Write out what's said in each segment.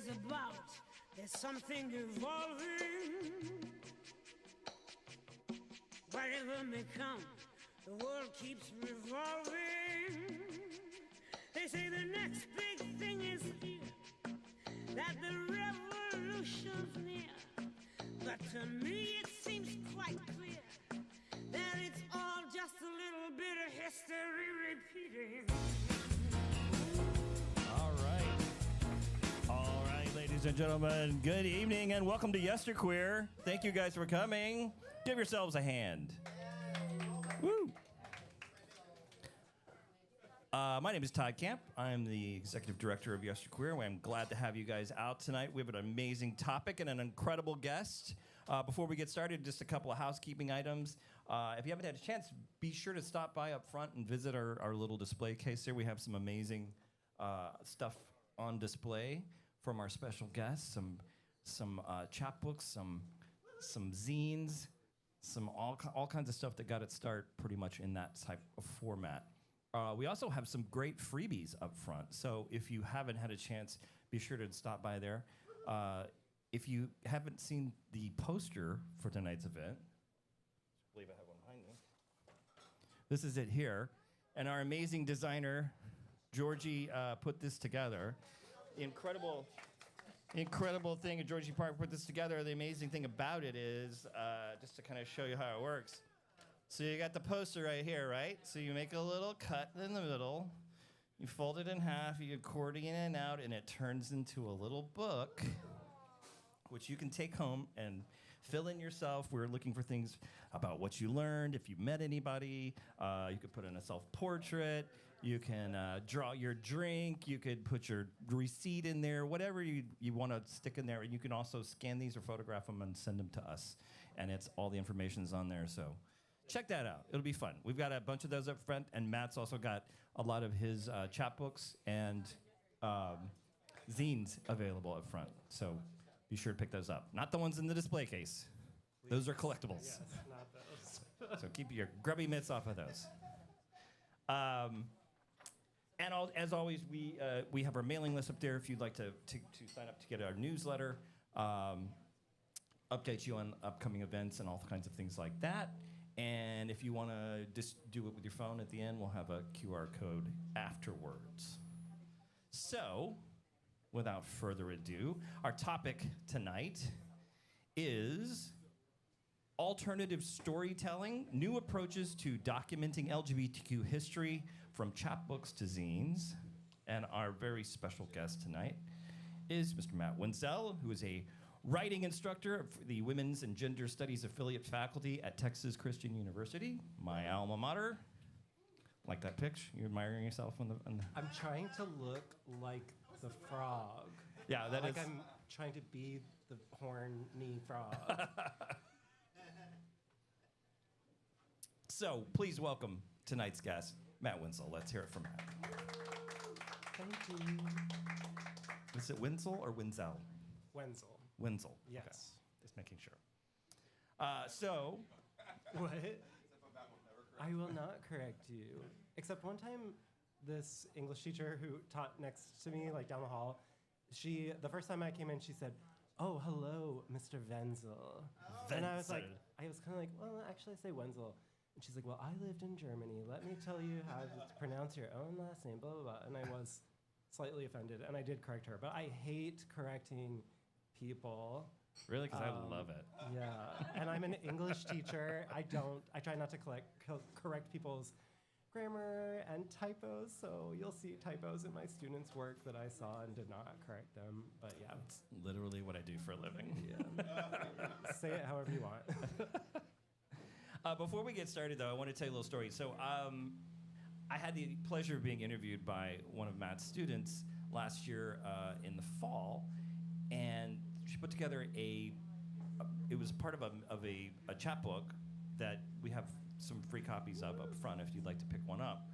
is about. There's something evolving. Whatever may come, the world keeps revolving. They say the next big thing is here, that the revolution's near. But to me it seems quite clear that it's all just a little bit of history repeating. All right, ladies and gentlemen, good evening and welcome to Yesterqueer. Thank you guys for coming. Give yourselves a hand. Woo! My name is Todd Camp. I'm the executive director of Yesterqueer. I'm glad to have you guys out tonight. We have an amazing topic and an incredible guest. Before we get started, just a couple of housekeeping items. If you haven't had a chance, be sure to stop by up front and visit our little display case here. We have some amazing stuff on display from our special guests, some chapbooks, some zines, some all kinds of stuff that got its start pretty much in that type of format. We also have some great freebies up front, so if you haven't had a chance, be sure to stop by there. If you haven't seen the poster for tonight's event, I believe I have one behind me. This is it here, and our amazing designer, Georgie, put this together. The incredible thing, Georgie Park put this together. The amazing thing about it is, just to kind of show you how it works. So you got the poster right here, right? So you make a little cut in the middle, you fold it in half, you accordion it out, and it turns into a little book, which you can take home and fill in yourself. We're looking for things about what you learned, if you met anybody. You could put in a self-portrait. You can draw your drink. You could put your receipt in there, whatever you want to stick in there. And you can also scan these or photograph them and send them to us. And it's all the information's on there, so check that out. It'll be fun. We've got a bunch of those up front, and Matt's also got a lot of his chapbooks and zines available up front. So be sure to pick those up. Not the ones in the display case. Those are collectibles. Yes, not those. So keep your grubby mitts off of those. As always, we have our mailing list up there if you'd like to sign up to get our newsletter, update you on upcoming events and all kinds of things like that. And if you want to just do it with your phone at the end, we'll have a QR code afterwards. So, without further ado, our topic tonight is alternative storytelling, new approaches to documenting LGBTQ history from chapbooks to zines. And our very special guest tonight is Mr. Matt Wenzel, who is a writing instructor for the Women's and Gender Studies Affiliate faculty at Texas Christian University, my alma mater. Like that picture? You're admiring yourself on the... I'm trying to look like the frog. Yeah, that like is... I'm trying to be the horny frog. So, please welcome tonight's guest, Matt Wenzel. Let's hear it from Matt. Thank you. Is it Wenzel or Wenzel? Wenzel. Wenzel. Yes. Okay. Just making sure. So... What? I will not correct you. Except one time, this English teacher who taught next to me, like down the hall, the first time I came in, she said, "Oh, hello, Mr. Wenzel." And I was kind of like, well, actually I say Wenzel. And she's like, well, I lived in Germany. Let me tell you how to pronounce your own last name, blah, blah, blah. And I was slightly offended, and I did correct her. But I hate correcting people. Really? Because I love it. Yeah, and I'm an English teacher. I try not to correct people's grammar and typos, so you'll see typos in my students' work that I saw and did not correct them, but yeah. It's literally what I do for a living. Yeah. Say it however you want. Before we get started, though, I want to tell you a little story. So I had the pleasure of being interviewed by one of Matt's students last year in the fall, and she put together it was part of a chapbook that we have some free copies of up front if you'd like to pick one up.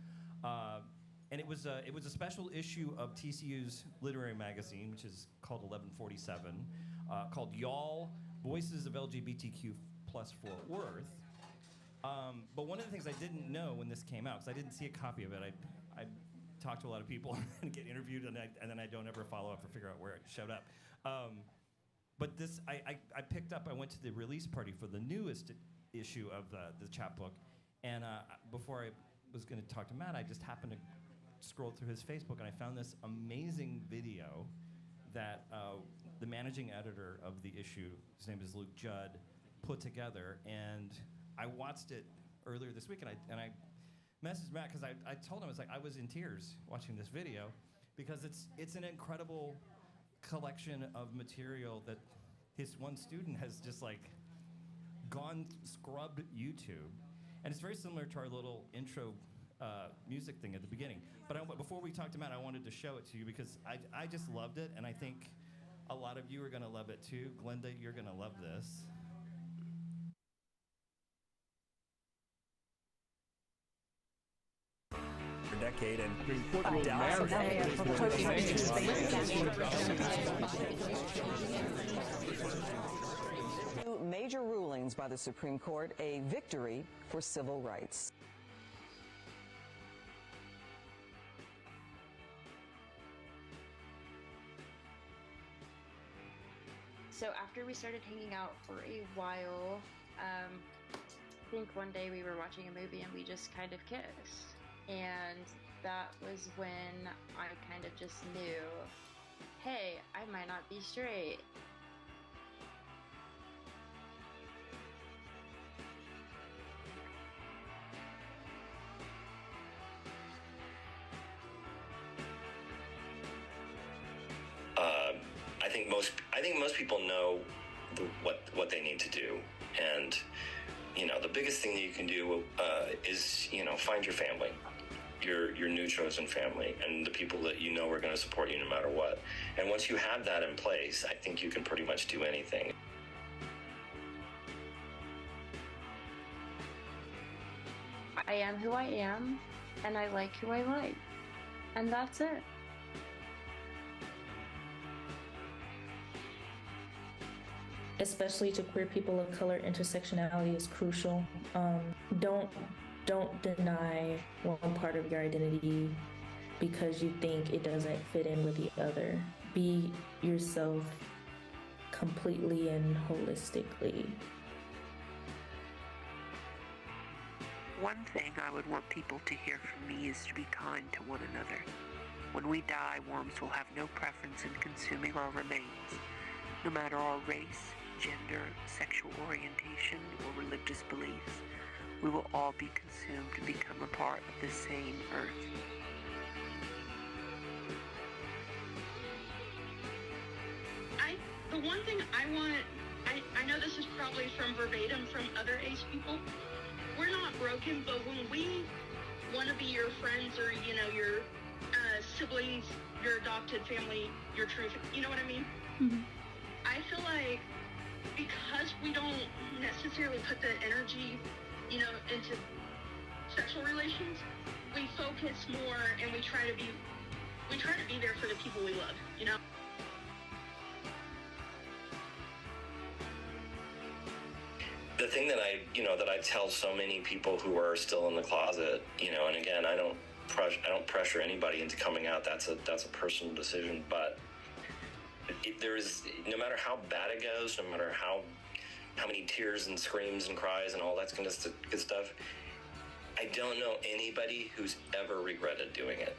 And it was a special issue of TCU's literary magazine, which is called 1147, called Y'all, Voices of LGBTQ plus Fort Worth. But one of the things I didn't know when this came out, because I didn't see a copy of it, I talk to a lot of people and get interviewed, and then I don't ever follow up or figure out where it showed up. But this, I picked up, I went to the release party for the newest issue of the chapbook, and before I was going to talk to Matt, I just happened to scroll through his Facebook, and I found this amazing video that the managing editor of the issue, his name is Luke Judd, put together, and I watched it earlier this week, and I messaged Matt because I told him, I was in tears watching this video because it's an incredible collection of material that his one student has just scrubbed YouTube, and it's very similar to our little intro music thing at the beginning. But before we talk to Matt, I wanted to show it to you because I just loved it, and I think a lot of you are going to love it too. Glenda, you're going to love this. Decade and major rulings by the Supreme Court, a victory for civil rights. So after we started hanging out for a while, I think one day we were watching a movie and we just kind of kissed. And that was when I kind of just knew, hey, I might not be straight. I think most people know what they need to do, and the biggest thing that you can do is find your family. Your new chosen family and the people that you know are going to support you no matter what. And once you have that in place, I think you can pretty much do anything. I am who I am, and I like who I like. And that's it. Especially to queer people of color, intersectionality is crucial. Don't deny one part of your identity because you think it doesn't fit in with the other. Be yourself completely and holistically. One thing I would want people to hear from me is to be kind to one another. When we die, worms will have no preference in consuming our remains. No matter our race, gender, sexual orientation, or religious beliefs, we will all be consumed and become a part of the same earth. The one thing I know this is probably from verbatim from other ace people. We're not broken, but when we want to be your friends or, your siblings, your adopted family, your true, you know what I mean? Mm-hmm. I feel like because we don't necessarily put the energy, into sexual relations, we focus more and we try to be there for the people we love, The thing that I tell so many people who are still in the closet, and again, I don't pressure anybody into coming out. That's a personal decision, but no matter how bad it goes, no matter how many tears and screams and cries and all that kind of good stuff, I don't know anybody who's ever regretted doing it.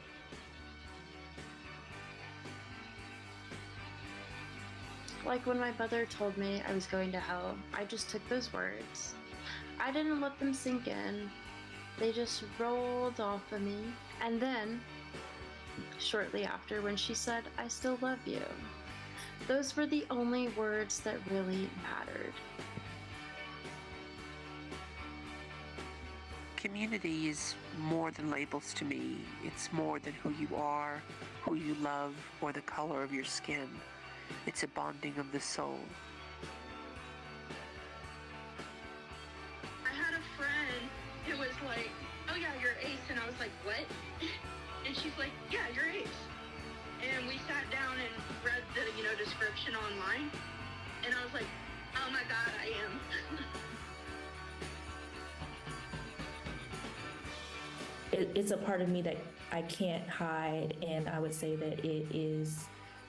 Like when my mother told me I was going to hell, I just took those words. I didn't let them sink in. They just rolled off of me. And then, shortly after, when she said, I still love you, those were the only words that really mattered. Community is more than labels to me. It's more than who you are, who you love, or the color of your skin. It's a bonding of the soul. I had a friend who was like, oh yeah, you're ace. And I was like, what? And she's like, yeah, you're ace. And we sat down and read the, description online. And I was like, oh my God, I am. it's a part of me that I can't hide, and I would say that it is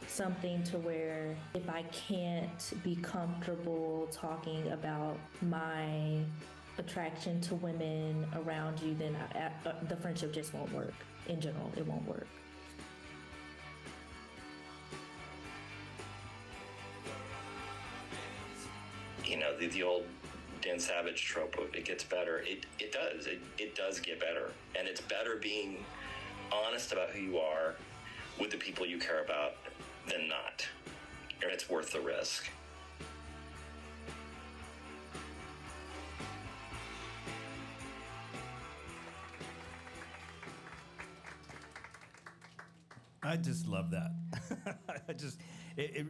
something to where if I can't be comfortable talking about my attraction to women around you, then the friendship just won't work. In general, it won't work. You know, the old Dan Savage trope of it gets better. It does. It does get better. And it's better being honest about who you are with the people you care about than not. And it's worth the risk. I just love that.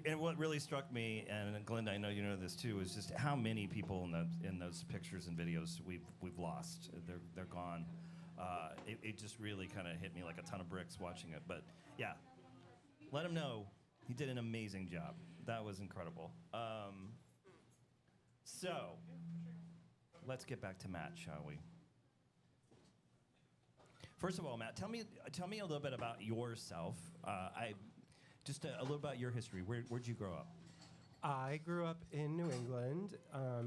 And what really struck me, and Glenda, I know you know this too, is just how many people in those pictures and videos we've lost. They're gone. It just really kind of hit me like a ton of bricks watching it. But yeah, let him know he did an amazing job. That was incredible. So let's get back to Matt, shall we? First of all, Matt, tell me a little bit about yourself. A little about your history. Where'd you grow up? I grew up in New England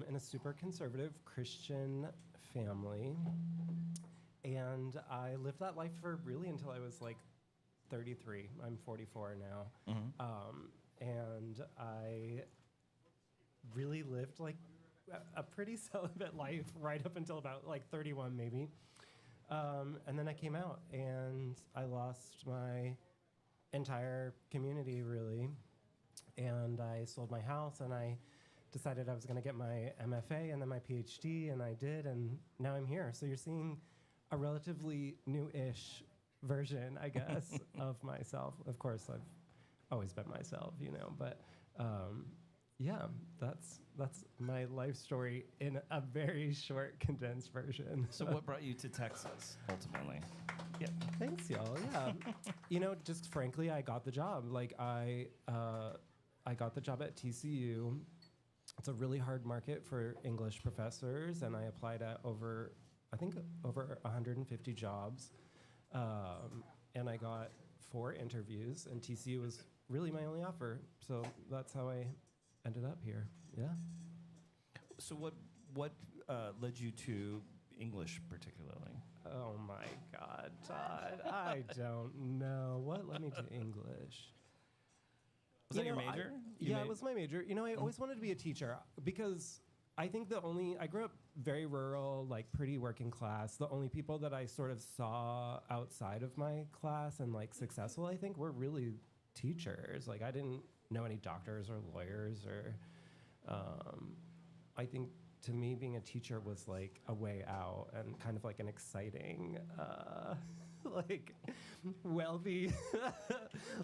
in a super conservative Christian family, and I lived that life for really until I was like 33. I'm 44 now, and I really lived like a pretty celibate life right up until about like 31, maybe. And then I came out and I lost my entire community, really. And I sold my house and I decided I was going to get my MFA and then my PhD, and I did, and now I'm here. So you're seeing a relatively new-ish version, I guess, of myself. Of course, I've always been myself, but yeah, that's my life story in a very short, condensed version. So what brought you to Texas, ultimately? Yeah, thanks, y'all. Yeah, just frankly, I got the job. Like I got the job at TCU. It's a really hard market for English professors, and I applied at over 150 jobs, and I got 4 interviews, and TCU was really my only offer. So that's how I ended up here. Yeah. So what led you to English particularly? Oh my God, Todd, I don't know. What led me to English? Was that your major? It was my major. I always wanted to be a teacher because I think I grew up very rural, like pretty working class. The only people that I sort of saw outside of my class and like successful, I think, were really teachers. Like I didn't know any doctors or lawyers or I think to me being a teacher was like a way out and kind of like an exciting like wealthy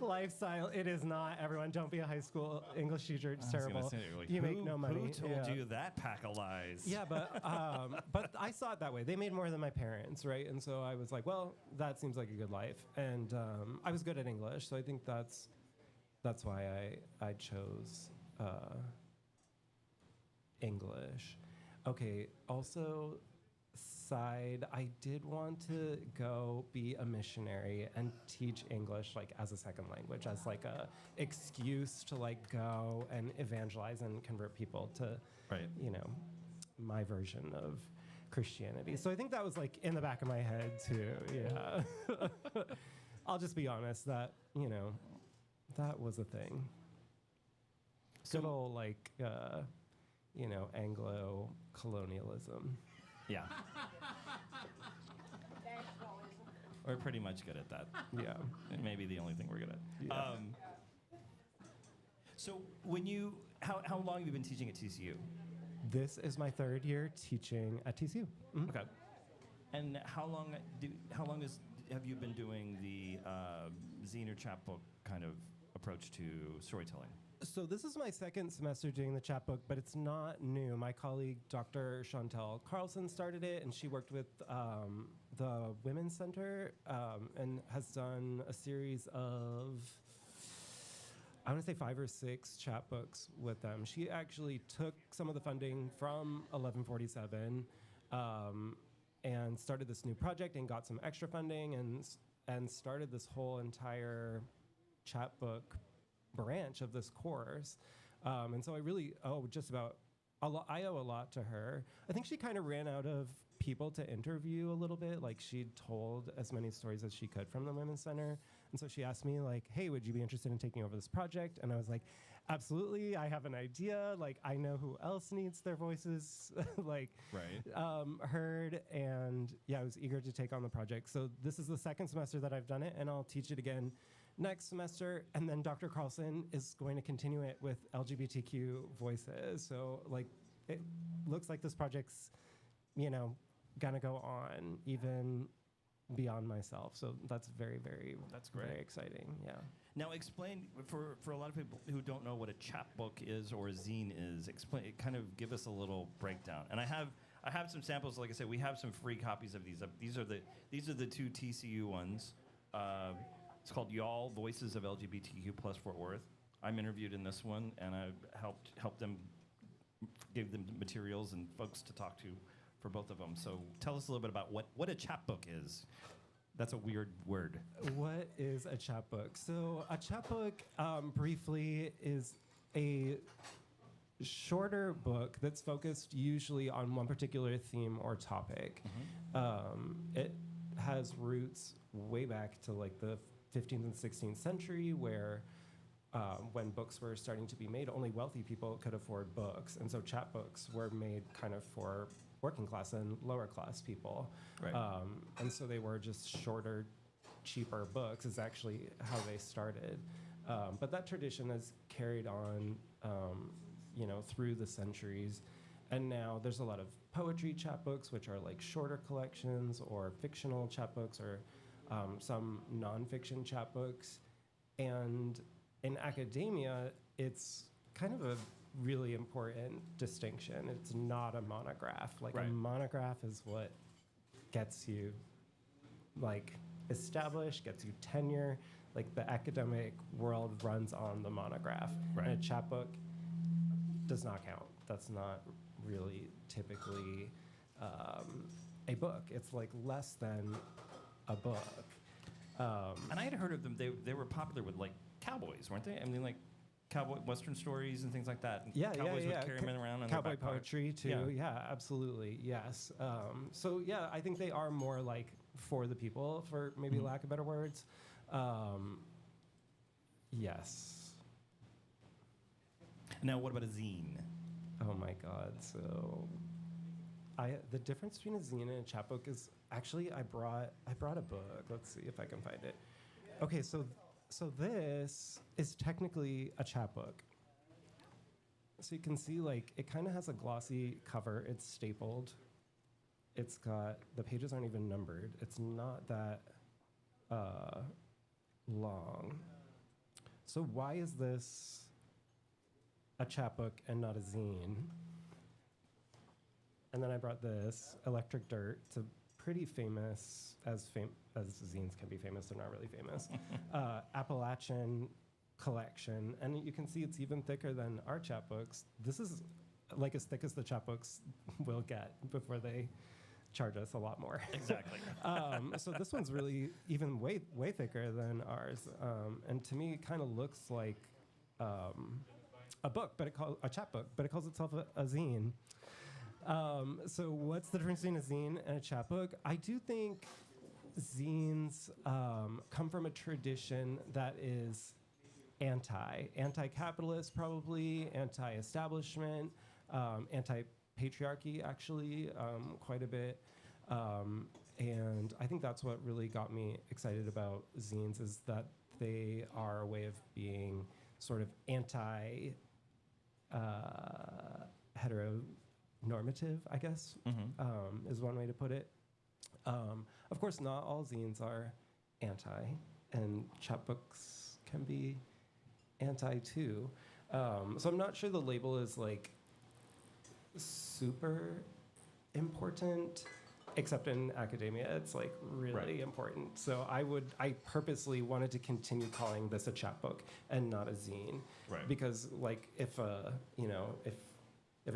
lifestyle. It is not, everyone. Don't be a high school English teacher. It's terrible. You make no money. Who told you that pack of lies? Yeah, but I saw it that way. They made more than my parents, right? And so I was like, well, that seems like a good life. And I was good at English, so I think that's why I chose English. Okay, also side, I did want to go be a missionary and teach English like as a second language, as like a excuse to like go and evangelize and convert people to, my version of Christianity. So I think that was like in the back of my head too, yeah. I'll just be honest that, that was a thing. Good old like, Anglo-colonialism. Yeah. We're pretty much good at that. Yeah. It may be the only thing we're good at. Yeah. So how long have you been teaching at TCU? This is my 3rd year teaching at TCU. Mm-hmm. Okay. And how long have you been doing the zine or chapbook kind of approach to storytelling? So this is my 2nd semester doing the chapbook, but it's not new. My colleague, Dr. Chantel Carlson, started it, and she worked with the Women's Center and has done a series of, I want to say 5 or 6 chapbooks with them. She actually took some of the funding from 1147 and started this new project and got some extra funding and started this whole entire chapbook branch of this course. And so I really owe just about I owe a lot to her. I think she kind of ran out of people to interview a little bit. Like, she'd told as many stories as she could from the Women's Center. And so she asked me, like, hey, would you be interested in taking over this project? And I was like, absolutely. I have an idea. Like, I know who else needs their voices heard. And yeah, I was eager to take on the project. So this is the second semester that I've done it, and I'll teach it again next semester. And then Dr. Carlson is going to continue it with LGBTQ voices. So, like, it looks like this project's, gonna go on even beyond myself. So that's very, very, that's great. Very exciting. Yeah. Now, explain for a lot of people who don't know what a chapbook is or a zine is. Kind of give us a little breakdown. And I have some samples. Like I said, we have some free copies of these. These are the two TCU ones. It's called Y'all Voices of LGBTQ plus Fort Worth. I'm interviewed in this one, and I helped them, gave them materials and folks to talk to for both of them. So tell us a little bit about what a chapbook is. That's a weird word. What is a chapbook? So a chapbook, briefly, is a shorter book that's focused usually on one particular theme or topic. It has roots way back to like the 15th and 16th century, where when books were starting to be made, only wealthy people could afford books. And so chapbooks were made kind of for working class and lower class people. Right. And so they were just shorter, cheaper books is actually how they started. But that tradition has carried on, through the centuries. And now there's a lot of poetry chapbooks, which are like shorter collections, or fictional chapbooks, or some nonfiction chapbooks. And in academia, it's kind of a really important distinction. It's not a monograph. Like, right. A monograph is what gets you established, gets you tenure. Like, the academic world runs on the monograph. Right. And a chapbook does not count. That's not really typically a book. It's like less than a book. And I had heard of them. They were popular with like cowboys, weren't they? I mean, like cowboy western stories and things like that. And cowboys would carry men around. Cowboy poetry too. Yeah, absolutely. Yes. So yeah, I think they are more like for the people, for maybe lack of better words. Yes. Now, what about a zine? Oh my God. So, the difference between a zine and a chapbook is actually I brought a book. Let's see if I can find it. Okay, so this is technically a chapbook. So you can see, like, it kind of has a glossy cover. It's stapled. It's got, the pages aren't even numbered. It's not that long. So why is this a chapbook and not a zine? And then I brought this, Electric Dirt. It's a pretty famous, as zines can be famous, they're not really famous, Appalachian collection. And you can see it's even thicker than our chapbooks. This is like as thick as the chapbooks will get before they charge us a lot more. Exactly. So this one's really even way thicker than ours. And to me, it kind of looks like a book, a chapbook, but it calls itself a zine. So what's the difference between a zine and a chapbook? I do think zines come from a tradition that is anti-capitalist, probably, anti-establishment, anti-patriarchy, actually, quite a bit. And I think that's what really got me excited about zines, is that they are a way of being sort of heteronormative, I guess, is one way to put it. Of course, not all zines are anti, and chapbooks can be anti too. So I'm not sure the label is like super important, except in academia, it's like really important. So I purposely wanted to continue calling this a chapbook and not a zine, because like if a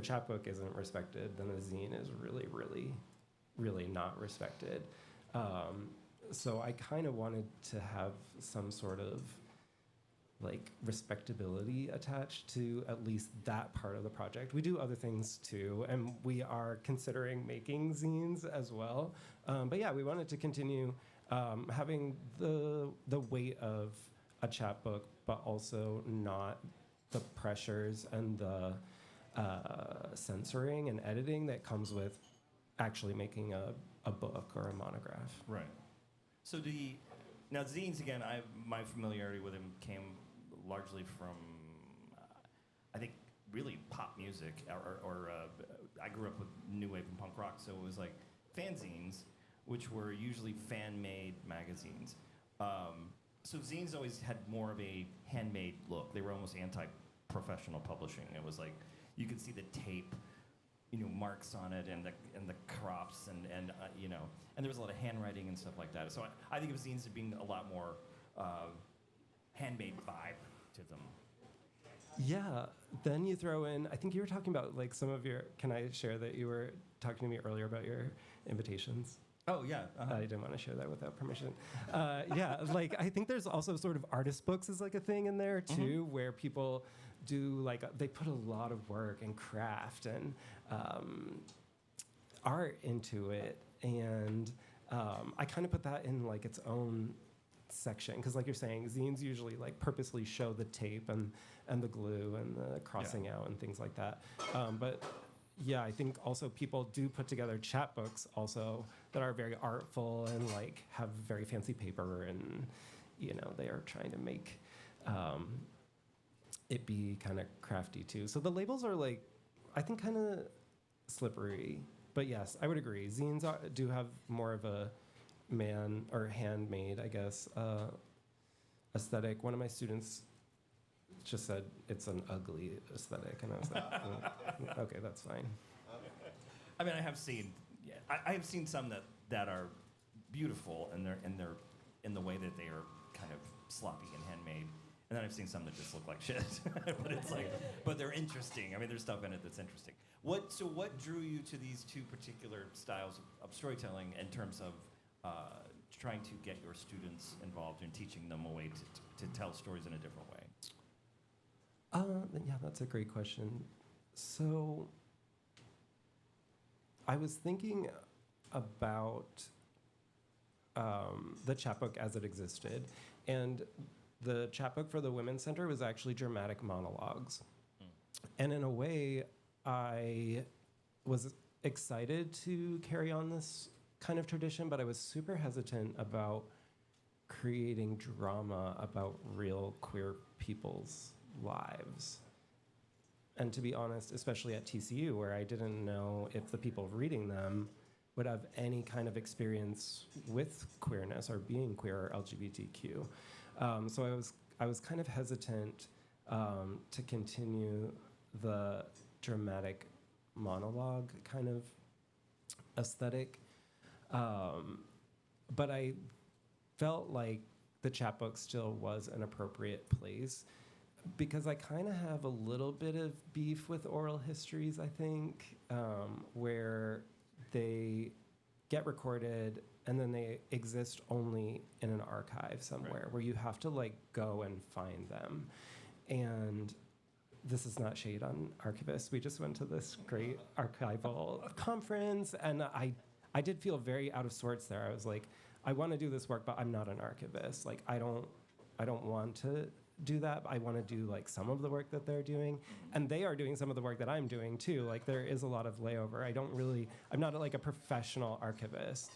chapbook isn't respected, then a zine is really, really really not respected. So I kind of wanted to have some sort of like respectability attached to at least that part of the project. We do other things too, and we are considering making zines as well. But yeah, we wanted to continue having the weight of a chapbook, but also not the pressures and the censoring and editing that comes with actually making a book or a monograph. Right. So now zines, again, my familiarity with him came largely from, I think, really pop music, or I grew up with new wave and punk rock, so it was like fanzines, which were usually fan-made magazines. So zines always had more of a handmade look. They were almost anti-professional publishing. It was like you could see the tape, marks on it, and the crops, and there was a lot of handwriting and stuff like that. So I think of zines as being a lot more handmade vibe to them. Yeah, then you throw in, I think you were talking about like some of your, can I share that you were talking to me earlier about your invitations? Oh, yeah. I didn't want to share that without permission. Yeah, like I think there's also sort of artist books is like a thing in there too, where people do like, they put a lot of work and craft and art into it. And I kind of put that in like its own section, because like you're saying, zines usually like purposely show the tape and the glue and the crossing out and things like that. But yeah, I think also people do put together chapbooks also that are very artful and like have very fancy paper, and they are trying to make it be kind of crafty too. So the labels are like, I think, kind of slippery. But yes, I would agree. Zines do have more of a man or handmade, I guess, aesthetic. One of my students just said it's an ugly aesthetic, and I was like, okay, that's fine. I mean, I have seen some that are beautiful, and they're in the way that they are kind of sloppy and handmade. And then I've seen some that just look like shit, but it's like, but they're interesting. I mean, there's stuff in it that's interesting. So what drew you to these two particular styles of storytelling in terms of trying to get your students involved in teaching them a way to tell stories in a different way? Yeah, that's a great question. So I was thinking about the chapbook as it existed, and the chapbook for the Women's Center was actually dramatic monologues. And in a way, I was excited to carry on this kind of tradition, but I was super hesitant about creating drama about real queer people's lives. And to be honest, especially at TCU, where I didn't know if the people reading them would have any kind of experience with queerness or being queer or LGBTQ. So I was kind of hesitant to continue the dramatic monologue kind of aesthetic. But I felt like the chapbook still was an appropriate place, because I kind of have a little bit of beef with oral histories, I think, where they get recorded and then they exist only in an archive somewhere, where you have to like go and find them. And this is not shade on archivists. We just went to this great archival conference, and I did feel very out of sorts there. I was like, I want to do this work, but I'm not an archivist. Like, I don't want to do that. I want to do like some of the work that they're doing, and they are doing some of the work that I'm doing too. Like, there is a lot of layover. I'm not like a professional archivist,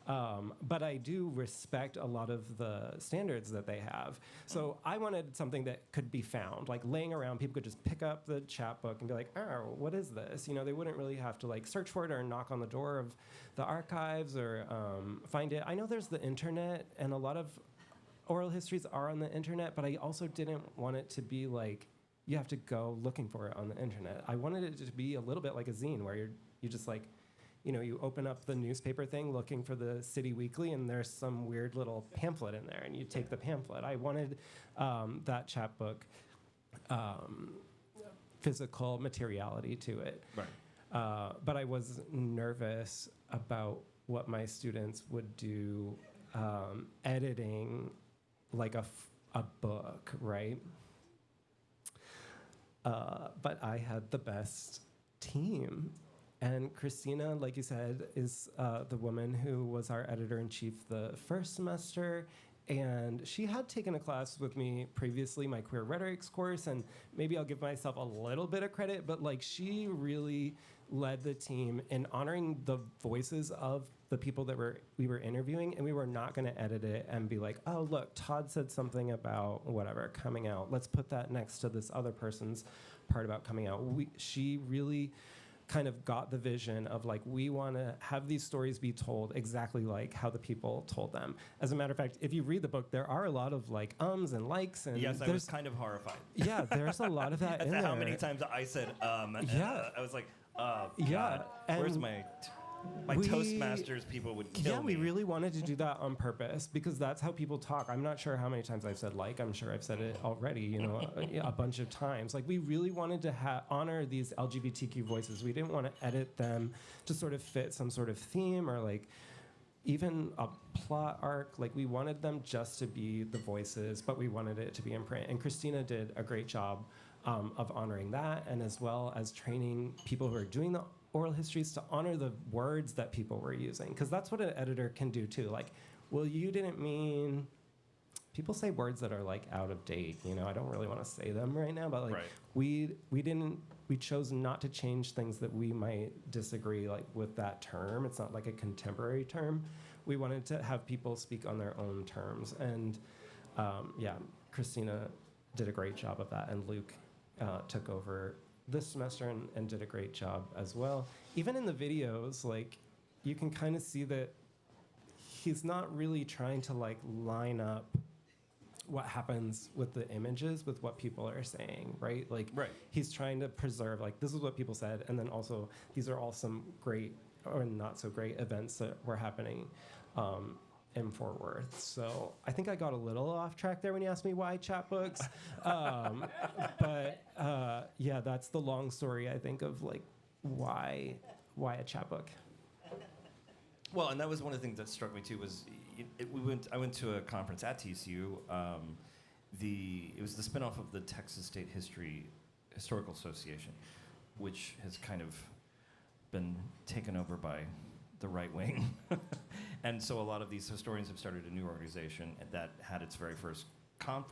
but I do respect a lot of the standards that they have. So I wanted something that could be found, like laying around. People could just pick up the chapbook and be like, oh, what is this? They wouldn't really have to like search for it or knock on the door of the archives or find it. I know there's the internet, and a lot of oral histories are on the internet, but I also didn't want it to be like you have to go looking for it on the internet. I wanted it to be a little bit like a zine, where you just like, you open up the newspaper thing looking for the City Weekly, and there's some weird little pamphlet in there, and you take the pamphlet. I wanted that chapbook physical materiality to it. Right. But I was nervous about what my students would do editing like a book, right? But I had the best team. And Christina, like you said, is the woman who was our editor-in-chief the first semester. And she had taken a class with me previously, my queer rhetorics course, and maybe I'll give myself a little bit of credit, but like she really led the team in honoring the voices of the people that we were interviewing, and we were not going to edit it and be like, oh, look, Todd said something about whatever coming out. Let's put that next to this other person's part about coming out. She really kind of got the vision of like, we want to have these stories be told exactly like how the people told them. As a matter of fact, if you read the book, there are a lot of like ums and likes, and yes, I was kind of horrified. Yeah, there's a lot of that in there. How many times I said yeah. I was like, yeah, God, where's my Toastmasters people would kill me. Yeah, we really wanted to do that on purpose because that's how people talk. I'm not sure how many times I've said like. I'm sure I've said it already, a bunch of times. Like, we really wanted to honor these LGBTQ voices. We didn't want to edit them to sort of fit some sort of theme or like even a plot arc. Like, we wanted them just to be the voices, but we wanted it to be in print. And Christina did a great job of honoring that, and as well as training people who are doing the oral histories to honor the words that people were using, because that's what an editor can do too. Like, well, you didn't mean, people say words that are like out of date, I don't really want to say them right now, but like we chose not to change things that we might disagree like with that term. It's not like a contemporary term. We wanted to have people speak on their own terms, and Christina did a great job of that, and Luke took over this semester and did a great job as well. Even in the videos, like, you can kind of see that he's not really trying to like line up what happens with the images with what people are saying, right? Like, he's trying to preserve, like, this is what people said, and then also these are all some great or not so great events that were happening in Fort Worth. So I think I got a little off track there when you asked me why Chapbooks. But that's the long story, I think, of like why a chapbook. Well, and that was one of the things that struck me too was I went to a conference at TCU. It was the spinoff of the Texas State Historical Association, which has kind of been taken over by the right wing. And so a lot of these historians have started a new organization that had its very first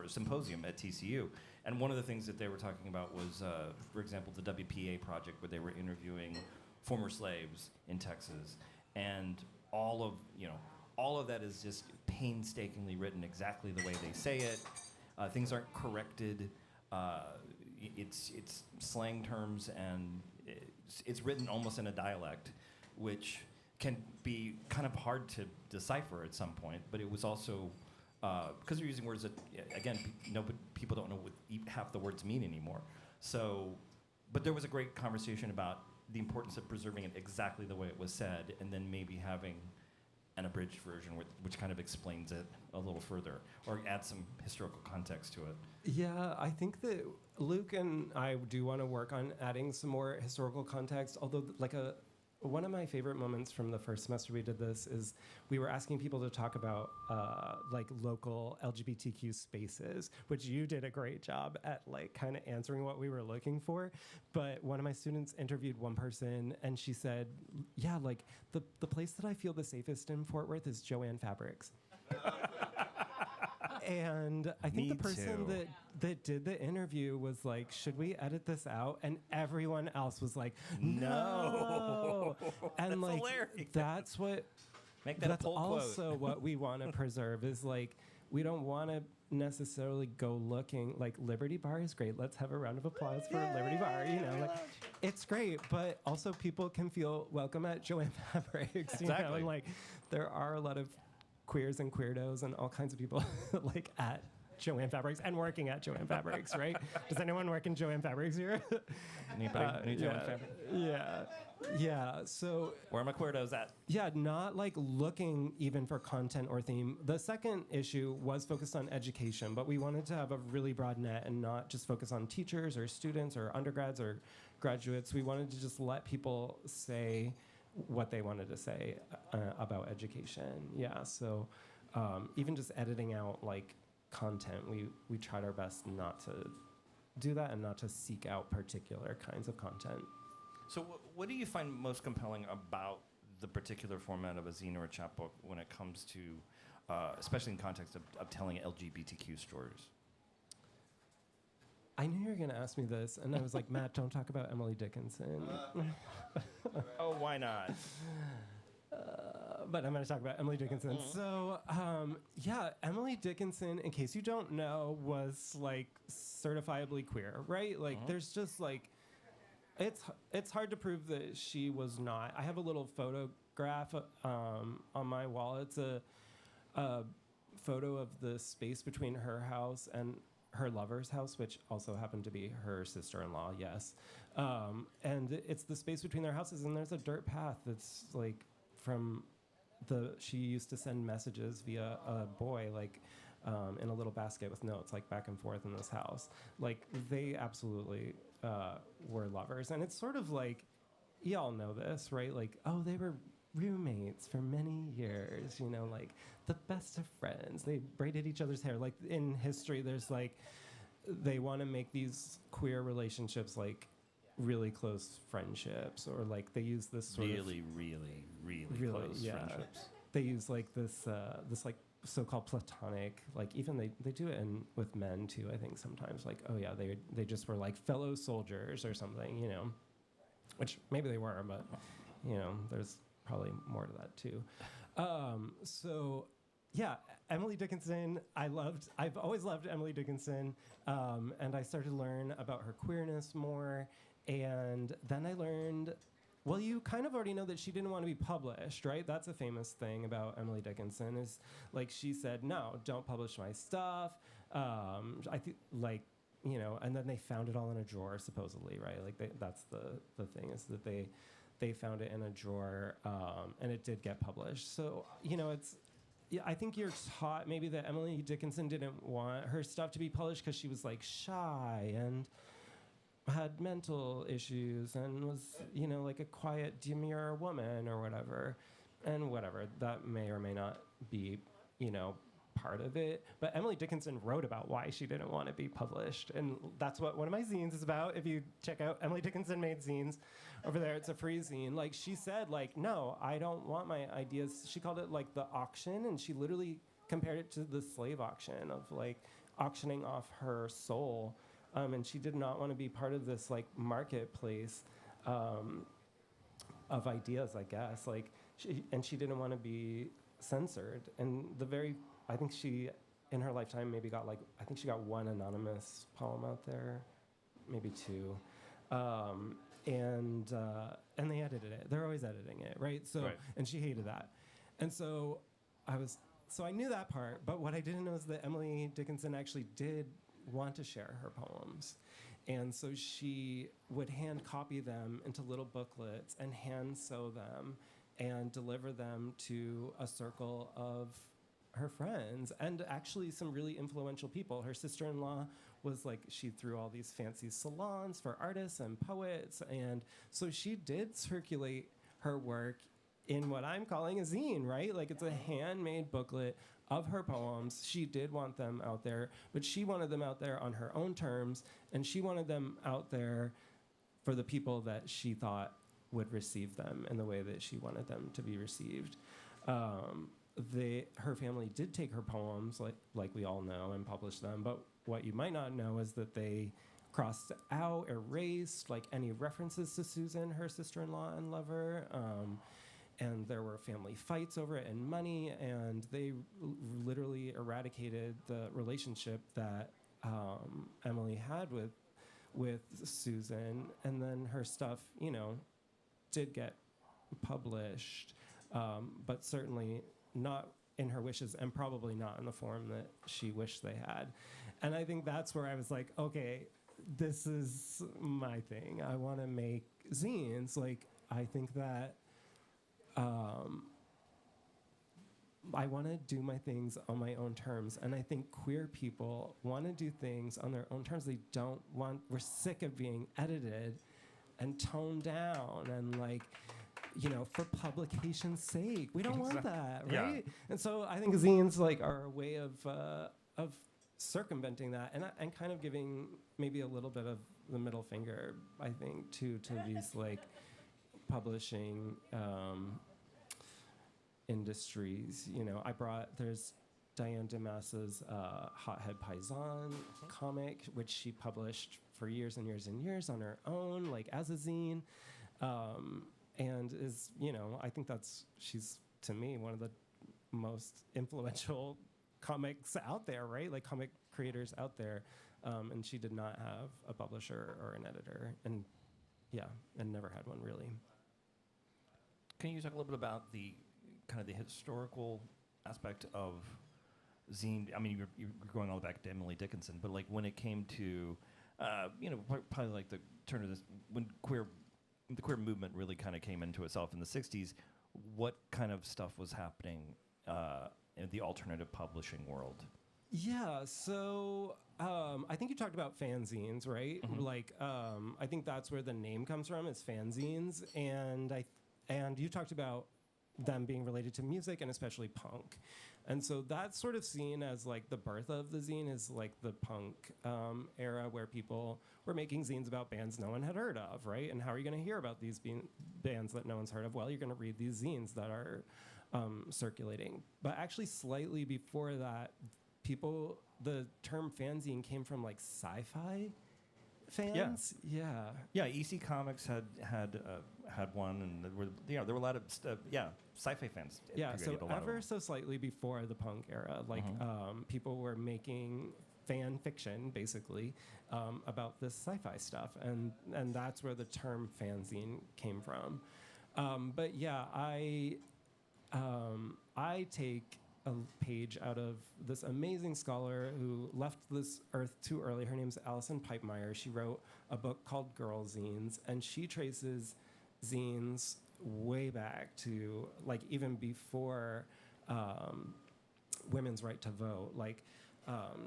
symposium at TCU. And one of the things that they were talking about was, for example, the WPA project, where they were interviewing former slaves in Texas. And all of that is just painstakingly written exactly the way they say it. Things aren't corrected. It's slang terms, and it's written almost in a dialect, which can be kind of hard to decipher at some point, but it was also, because they're using words that, again, people don't know what half the words mean anymore. So, but there was a great conversation about the importance of preserving it exactly the way it was said, and then maybe having an abridged version which kind of explains it a little further, or adds some historical context to it. Yeah, I think that Luke and I do want to work on adding some more historical context, although one of my favorite moments from the first semester we did this is we were asking people to talk about like local LGBTQ spaces, which you did a great job at like kind of answering what we were looking for. But one of my students interviewed one person, and she said, yeah, like the place that I feel the safest in Fort Worth is Joanne Fabrics. And I think the person that did the interview was like, should we edit this out? And everyone else was like, no. And that's like, hilarious. That's what, Make that that's a pull also quote. what we want to preserve is like, we don't want to necessarily go looking like Liberty Bar is great. Let's have a round of applause for Liberty Bar. Like, it's great, but also people can feel welcome at Joanne Fabrics. Exactly. And like, there are a lot of queers and queerdos and all kinds of people like at Joanne Fabrics and working at Joanne Fabrics, right? Does anyone work in Joanne Fabrics here? Anybody? Joanne Fabrics? Yeah. So where are my queerdos at? Yeah, not like looking even for content or theme. The second issue was focused on education, but we wanted to have a really broad net and not just focus on teachers or students or undergrads or graduates. We wanted to just let people say what they wanted to say about education. Yeah, so even just editing out like content, we tried our best not to do that and not to seek out particular kinds of content. So what do you find most compelling about the particular format of a zine or a chapbook when it comes to, especially in context of telling LGBTQ stories? I knew you were going to ask me this, and I was like, Matt, don't talk about Emily Dickinson. Oh, why not? But I'm going to talk about Emily Dickinson. So, yeah, Emily Dickinson, in case you don't know, was like certifiably queer, right? Like, there's just like, it's hard to prove that she was not. I have a little photograph on my wall. It's a photo of the space between her house and her lover's house, which also happened to be her sister-in-law, yes. And it's the space between their houses, and there's a dirt path that's like she used to send messages via a boy, like in a little basket with notes, like back and forth in this house. Like they absolutely were lovers. And it's sort of like, y'all know this, right? Like, oh, they were roommates for many years, you know, like the best of friends. They braided each other's hair. Like in history, there's like, they want to make these queer relationships like really close friendships, or like they use this sort of really close friendships. They use like this like so-called platonic, like even they do it with men too, I think sometimes, like, oh yeah, they just were like fellow soldiers or something, you know, which maybe they were, but you know, there's probably more to that too. So yeah, Emily Dickinson, I've always loved Emily Dickinson, and I started to learn about her queerness more, and then I learned, well, you kind of already know that she didn't want to be published, right? That's a famous thing about Emily Dickinson, is like she said, no, don't publish my stuff. I think, like, you know, and then they found it all in a drawer, supposedly, right? Like that's the thing, is that they found it in a drawer, and it did get published. So, you know, yeah, I think you're taught maybe that Emily Dickinson didn't want her stuff to be published because she was like shy and had mental issues and was, you know, like a quiet, demure woman or whatever. And whatever, that may or may not be, you know, part of it. But Emily Dickinson wrote about why she didn't want to be published. And that's what one of my zines is about. If you check out Emily Dickinson Made Zines over there, it's a free zine. Like she said, like, no, I don't want my ideas. She called it like the auction, and she literally compared it to the slave auction of like auctioning off her soul. And she did not want to be part of this like marketplace of ideas, I guess. Like, she didn't want to be censored. And I think she, in her lifetime, maybe got like, I think she got one anonymous poem out there, maybe two. And they edited it. They're always editing it, right? So, right. And she hated that. And so I knew that part, but what I didn't know is that Emily Dickinson actually did want to share her poems. And so she would hand copy them into little booklets and hand sew them and deliver them to a circle of her friends and actually some really influential people. Her sister-in-law was like, she threw all these fancy salons for artists and poets. And so she did circulate her work in what I'm calling a zine, right? Like it's a handmade booklet of her poems. She did want them out there, but she wanted them out there on her own terms, and she wanted them out there for the people that she thought would receive them in the way that she wanted them to be received. Her family did take her poems, like we all know, and publish them, but what you might not know is that they crossed out, erased, like any references to Susan, her sister-in-law and lover, and there were family fights over it and money, and they literally eradicated the relationship that Emily had with Susan, and then her stuff, you know, did get published, but certainly not in her wishes, and probably not in the form that she wished they had. And I think that's where I was like, okay, this is my thing. I want to make zines. Like, I think that I want to do my things on my own terms, and I think queer people want to do things on their own terms. We're sick of being edited and toned down and like for publication's sake. We don't want that, Yeah. right? And so I think zines like are a way of circumventing that and kind of giving maybe a little bit of the middle finger, I think, to these like publishing industries. There's Diane DeMasa's Hothead Paisan comic, which she published for years and years and years on her own, like as a zine, and is, I think she's, to me, one of the most influential comics out there, right? Like comic creators out there, and she did not have a publisher or an editor, and never had one really. Can you talk a little bit about the kind of the historical aspect of zine? I mean, you're going all the way back to Emily Dickinson, but like when it came to, probably like the turn of this, when the queer movement really kind of came into itself in the 60s, what kind of stuff was happening in the alternative publishing world? Yeah, so I think you talked about fanzines, right? Mm-hmm. Like, I think that's where the name comes from, is fanzines, and you talked about them being related to music and especially punk. And so that's sort of seen as like the birth of the zine is like the punk era, where people were making zines about bands no one had heard of, right? And how are you going to hear about these bands that no one's heard of? Well, you're going to read these zines that are circulating. But actually slightly before that, the term fanzine came from like sci-fi fans. Yeah, EC Comics had one, and there were a lot of sci-fi fans. Yeah, so ever so slightly before the punk era, like people were making fan fiction basically about this sci-fi stuff, and that's where the term fanzine came from. But yeah, I take a page out of this amazing scholar who left this earth too early. Her name's Alison Pipemeyer. She wrote a book called Girl Zines, and she traces zines way back to like even before women's right to vote. Like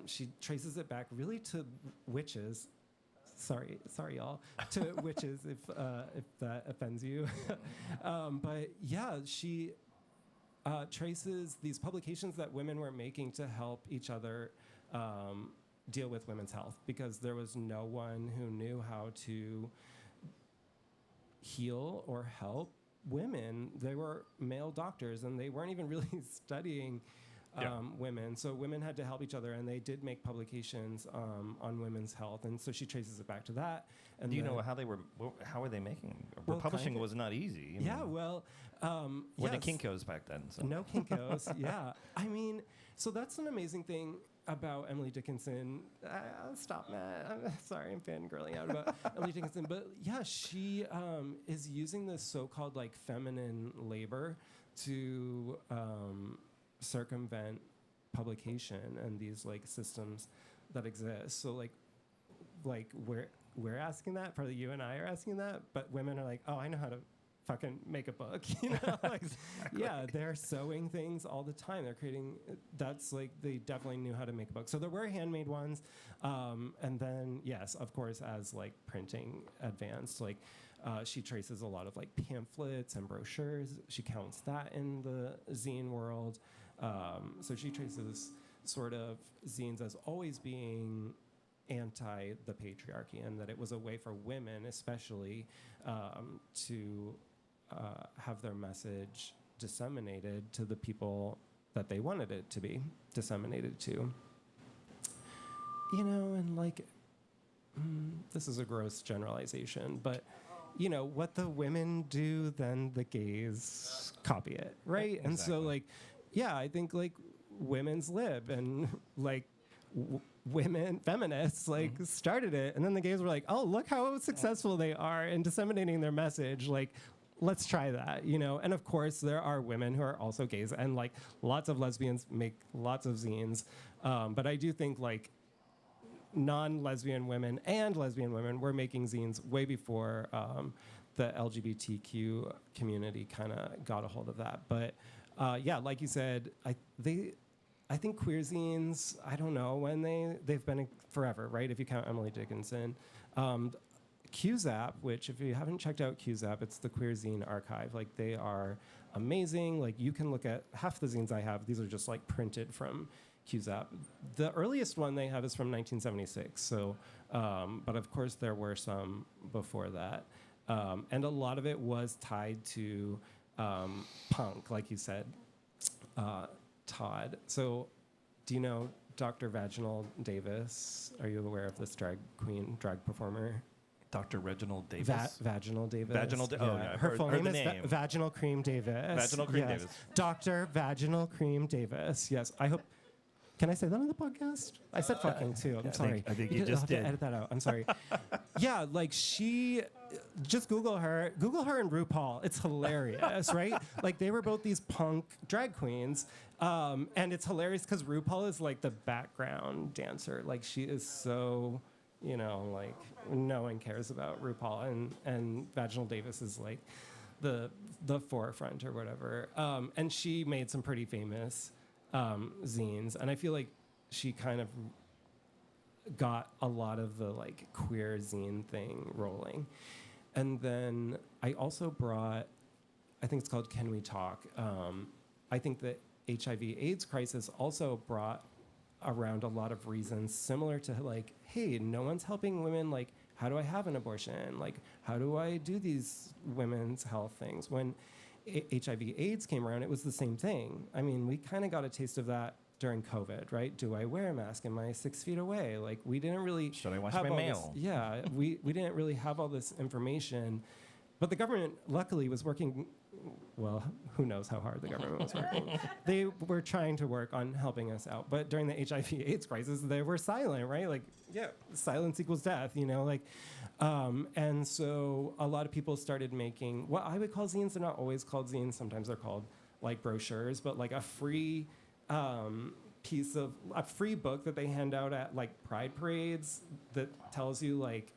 she traces it back really to witches. Sorry, y'all. To witches, if that offends you. But yeah, she traces these publications that women were making to help each other deal with women's health, because there was no one who knew how to heal or help women. They were male doctors, and they weren't even really studying women. So women had to help each other, and they did make publications on women's health. And so she traces it back to that. And do you know how were they making? Well, publishing was not easy. Were the Kinkos back then? So. No Kinkos. Yeah, I mean, so that's an amazing thing about Emily Dickinson. Stop, Matt. I'm sorry, I'm fangirling out about Emily Dickinson, but yeah, she is using this so-called like feminine labor to circumvent publication and these like systems that exist. So like we're asking that, probably you and I are asking that, but women are like, oh, I know how to fucking make a book, like, exactly. Yeah, they're sewing things all the time. They're creating, that's like, they definitely knew how to make a book. So there were handmade ones. And then, yes, of course, as like printing advanced, like she traces a lot of like pamphlets and brochures. She counts that in the zine world. So she traces sort of zines as always being anti the patriarchy, and that it was a way for women especially to have their message disseminated to the people that they wanted it to be disseminated to. And like, this is a gross generalization, but what the women do, then the gays copy it, right? Exactly. And so like, yeah, I think like women's lib and like women feminists like started it, and then the gays were like, oh, look how successful they are in disseminating their message, like let's try that. And of course there are women who are also gays, and like lots of lesbians make lots of zines, but I do think like non-lesbian women and lesbian women were making zines way before the LGBTQ community kind of got a hold of that. But yeah, like you said, I think queer zines, I don't know when they've been forever, right? If you count Emily Dickinson. QZap, which if you haven't checked out QZap, it's the Queer Zine Archive. Like, they are amazing. Like, you can look at half the zines I have. These are just like printed from QZap. The earliest one they have is from 1976. So, but of course there were some before that. And a lot of it was tied to punk, like you said, Todd. So do you know Dr. Vaginal Davis? Are you aware of this drag performer? Dr. Reginald Davis. Vaginal Davis. Oh, yeah. Her full name is Vaginal Cream Davis. Vaginal Cream Davis. Dr. Vaginal Cream Davis. Yes, I hope. Can I say that on the podcast? I said fucking too. I'm sorry. I think you just did. Edit that out. I'm sorry. Yeah, like just Google her and RuPaul. It's hilarious, right? Like, they were both these punk drag queens. And it's hilarious because RuPaul is like the background dancer. Like, she is so, like, no one cares about RuPaul. And Vaginal Davis is like the forefront or whatever. And she made some pretty famous zines, and I feel like she kind of got a lot of the like queer zine thing rolling. And then I also brought, I think it's called Can We Talk? I think the HIV/AIDS crisis also brought around a lot of reasons similar to like, hey, no one's helping women. Like, how do I have an abortion? Like, how do I do these women's health things? When HIV/AIDS came around, it was the same thing. I mean, we kind of got a taste of that during COVID, right? Do I wear a mask? Am I 6 feet away? Like, we didn't really. Should I wash my mail? Yeah, we didn't really have all this information, but the government luckily was working. Well, who knows how hard the government was working? They were trying to work on helping us out, but during the HIV/AIDS crisis, they were silent, right? Like, yeah, silence equals death, like. And so a lot of people started making what I would call zines. They're not always called zines. Sometimes they're called like brochures, but like a free free book that they hand out at like pride parades that tells you like,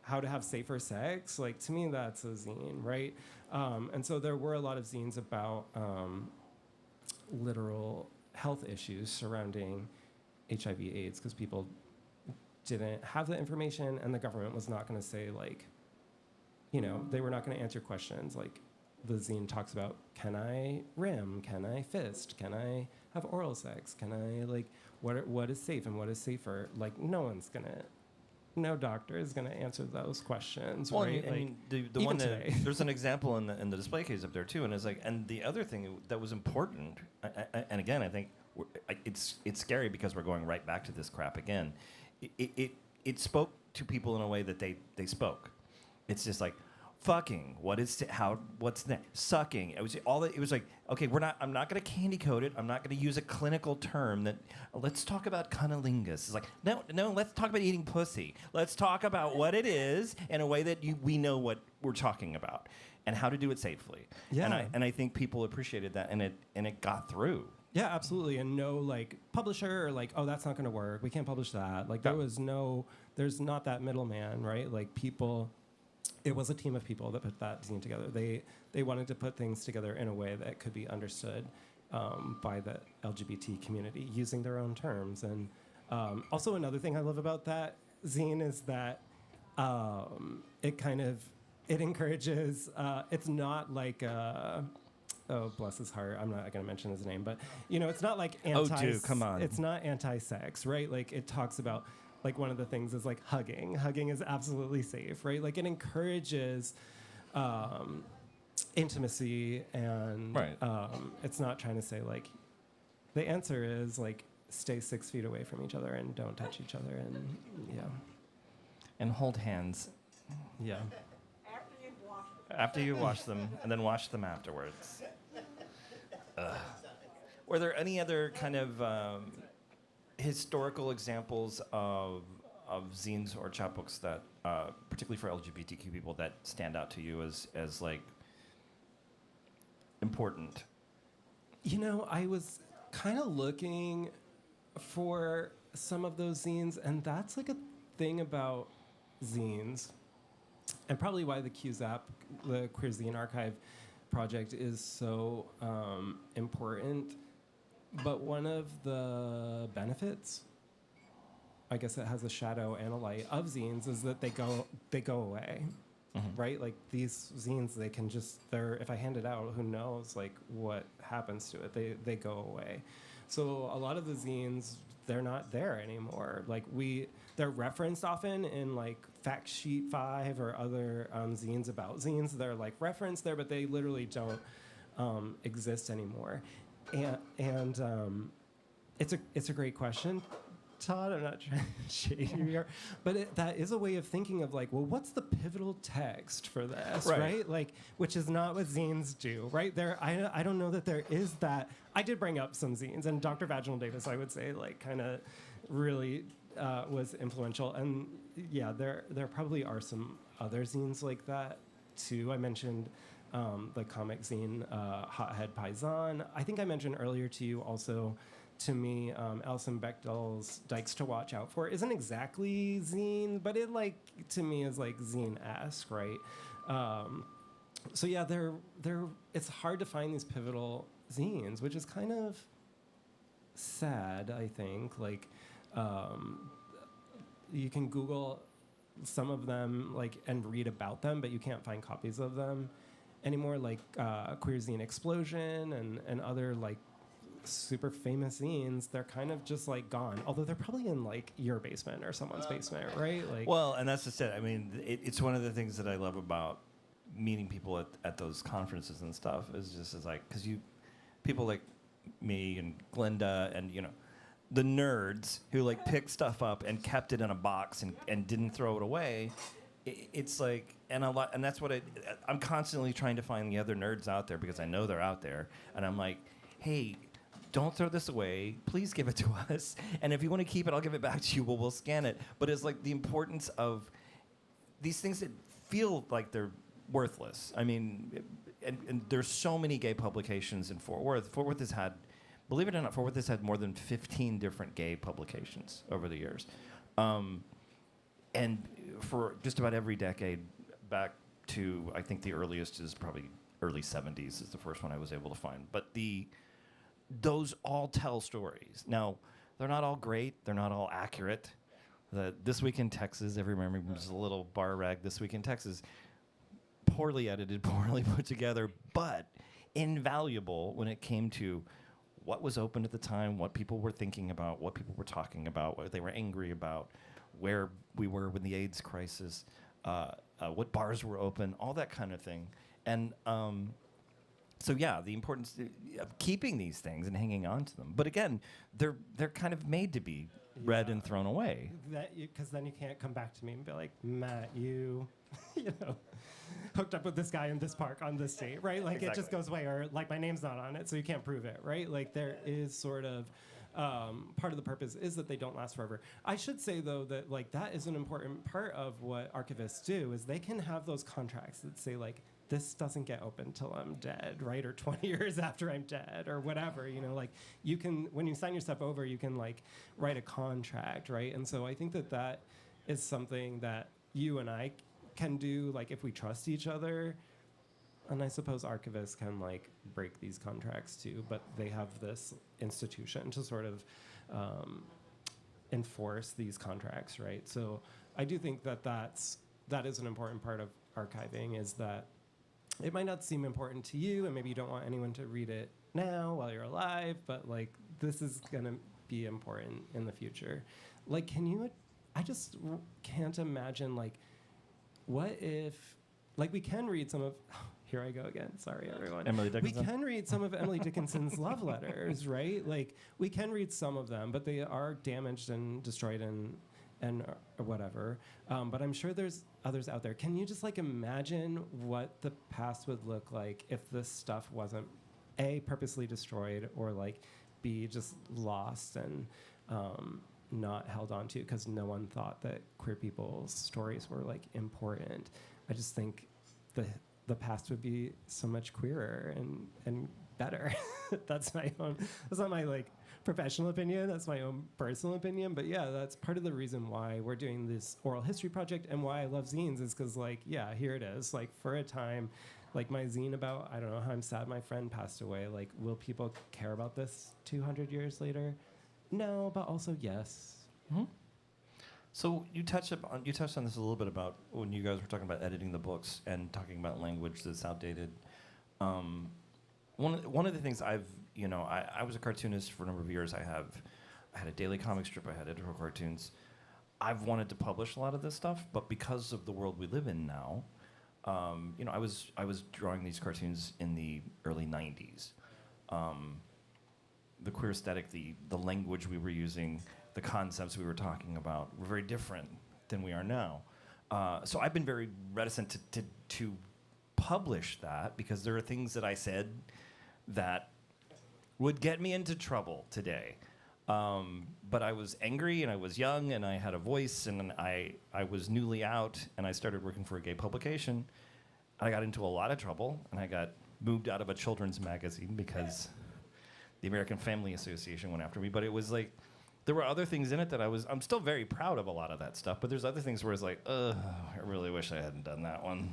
how to have safer sex. Like, to me, that's a zine, right? And so there were a lot of zines about literal health issues surrounding HIV/AIDS because people didn't have the information, and the government was not going to say like, they were not going to answer questions. Like, the zine talks about, can I rim? Can I fist? Can I have oral sex? Can I like, what is safe and what is safer? Like, no doctor is going to answer those questions, well, right? And the one that there's an example in the display case up there too, and it's like, and the other thing that was important, and again, I think it's scary because we're going right back to this crap again. It spoke to people in a way that they spoke. It's just like, fucking, what's that? Sucking. It was like, okay, I'm not gonna candy code it. I'm not gonna use a clinical term that, let's talk about cunnilingus. It's like, no, let's talk about eating pussy. Let's talk about what it is in a way that we know what we're talking about and how to do it safely. Yeah. And I think people appreciated that, and it got through. Yeah, absolutely. And no like publisher or like, oh, that's not going to work. We can't publish that. Like, there's not that middleman, right? Like, it was a team of people that put that zine together. They wanted to put things together in a way that could be understood by the LGBT community using their own terms. And also another thing I love about that zine is that it encourages, it's not like, oh, bless his heart, I'm not going to mention his name, but, it's not like come on. It's not anti-sex, right? Like, it talks about, like, one of the things is, like, hugging. Hugging is absolutely safe, right? Like, it encourages intimacy, and right. It's not trying to say, like, the answer is, like, stay 6 feet away from each other and don't touch each other, and, yeah. And hold hands. Yeah. After you wash them, and then wash them afterwards. Were there any other kind of historical examples of zines or chapbooks that, particularly for LGBTQ people, that stand out to you as like important? I was kind of looking for some of those zines, and that's like a thing about zines, and probably why the QZap, the Queer Zine Archive project, is so important. But one of the benefits I guess it has a shadow and a light of zines, is that they go away. Right? Like these zines, they can just, if I hand it out, who knows like what happens to it? They go away. So a lot of the zines, they're not there anymore. Like they're referenced often in like Fact Sheet 5 or other zines about zines. They're like referenced there, but they literally don't exist anymore. And it's a great question, Todd. I'm not trying to shade you here, but that is a way of thinking of like, well, what's the pivotal text for this, right? Like, which is not what zines do, right? I don't know that there is that. I did bring up some zines, and Dr. Vaginal Davis, I would say, like, kind of really was influential. And yeah, there probably are some other zines like that too. I mentioned the comic zine Hothead Paisan. I think I mentioned earlier to you also. To me, Alison Bechdel's Dykes to Watch Out For isn't exactly zine, but it like to me is like zine-esque, right? So yeah, it's hard to find these pivotal zines, which is kind of sad, I think. Like, you can Google some of them like and read about them, but you can't find copies of them anymore. Like Queer Zine Explosion and other like super famous zines, they're kind of just like gone. Although they're probably in like your basement or someone's basement, right? Like, well, and that's just it. I mean, it's one of the things that I love about meeting people at those conferences and stuff is like because people like me and Glenda and the nerds who like picked stuff up and kept it in a box and didn't throw it away. It's like and that's what I'm constantly trying to find the other nerds out there because I know they're out there, and I'm like, hey, don't throw this away. Please give it to us. And if you want to keep it, I'll give it back to you. We'll scan it. But it's like the importance of these things that feel like they're worthless. I mean, and there's so many gay publications in Fort Worth. Fort Worth has had, believe it or not, Fort Worth has had more than 15 different gay publications over the years. And for just about every decade back to, I think the earliest is probably early 70s is the first one I was able to find. But those all tell stories. Now, they're not all great. They're not all accurate. This Week in Texas, everybody remembers a little bar rag, This Week in Texas, poorly edited, poorly put together, but invaluable when it came to what was open at the time, what people were thinking about, what people were talking about, what they were angry about, where we were with the AIDS crisis, what bars were open, all that kind of thing. And so yeah, the importance of keeping these things and hanging on to them. But again, they're kind of made to be read and thrown away. Because then you can't come back to me and be like, Matt, you hooked up with this guy in this park on this date, right? Like It just goes away, or like my name's not on it, so you can't prove it, right? Like there is sort of part of the purpose is that they don't last forever. I should say though that like that is an important part of what archivists do is they can have those contracts that say like, this doesn't get open till I'm dead, right? Or 20 years after I'm dead or whatever, like you can, when you sign your stuff over, you can like write a contract, right? And so I think that is something that you and I can do, like if we trust each other, and I suppose archivists can like break these contracts too, but they have this institution to sort of enforce these contracts, right? So I do think that is an important part of archiving is that it might not seem important to you, and maybe you don't want anyone to read it now while you're alive, but like this is gonna be important in the future. Like, I just can't imagine like, what if, like we can read some of, here I go again, sorry everyone. Emily Dickinson? We can read some of Emily Dickinson's love letters, right? Like we can read some of them, but they are damaged and destroyed and whatever. But I'm sure there's others out there. Can you just like imagine what the past would look like if this stuff wasn't A, purposely destroyed, or like B, just lost and not held on to because no one thought that queer people's stories were like important. I just think the past would be so much queerer and better. That's not my like professional opinion, that's my own personal opinion, but yeah, that's part of the reason why we're doing this oral history project and why I love zines is because like, yeah, here it is. Like for a time, like my zine about, I don't know how I'm sad my friend passed away, like will people care about this 200 years later? No, but also yes. Mm-hmm. So you touched on this a little bit about when you guys were talking about editing the books and talking about language that's outdated. One of the things I was a cartoonist for a number of years. I had a daily comic strip. I had editorial cartoons. I've wanted to publish a lot of this stuff, but because of the world we live in now, I was drawing these cartoons in the early '90s. The queer aesthetic, the language we were using, the concepts we were talking about were very different than we are now. So I've been very reticent to publish that because there are things that I said that would get me into trouble today. But I was angry and I was young and I had a voice and I was newly out and I started working for a gay publication. I got into a lot of trouble and I got moved out of a children's magazine because the American Family Association went after me. But it was like, there were other things in it that I'm still very proud of a lot of that stuff, but there's other things where it's like, I really wish I hadn't done that one.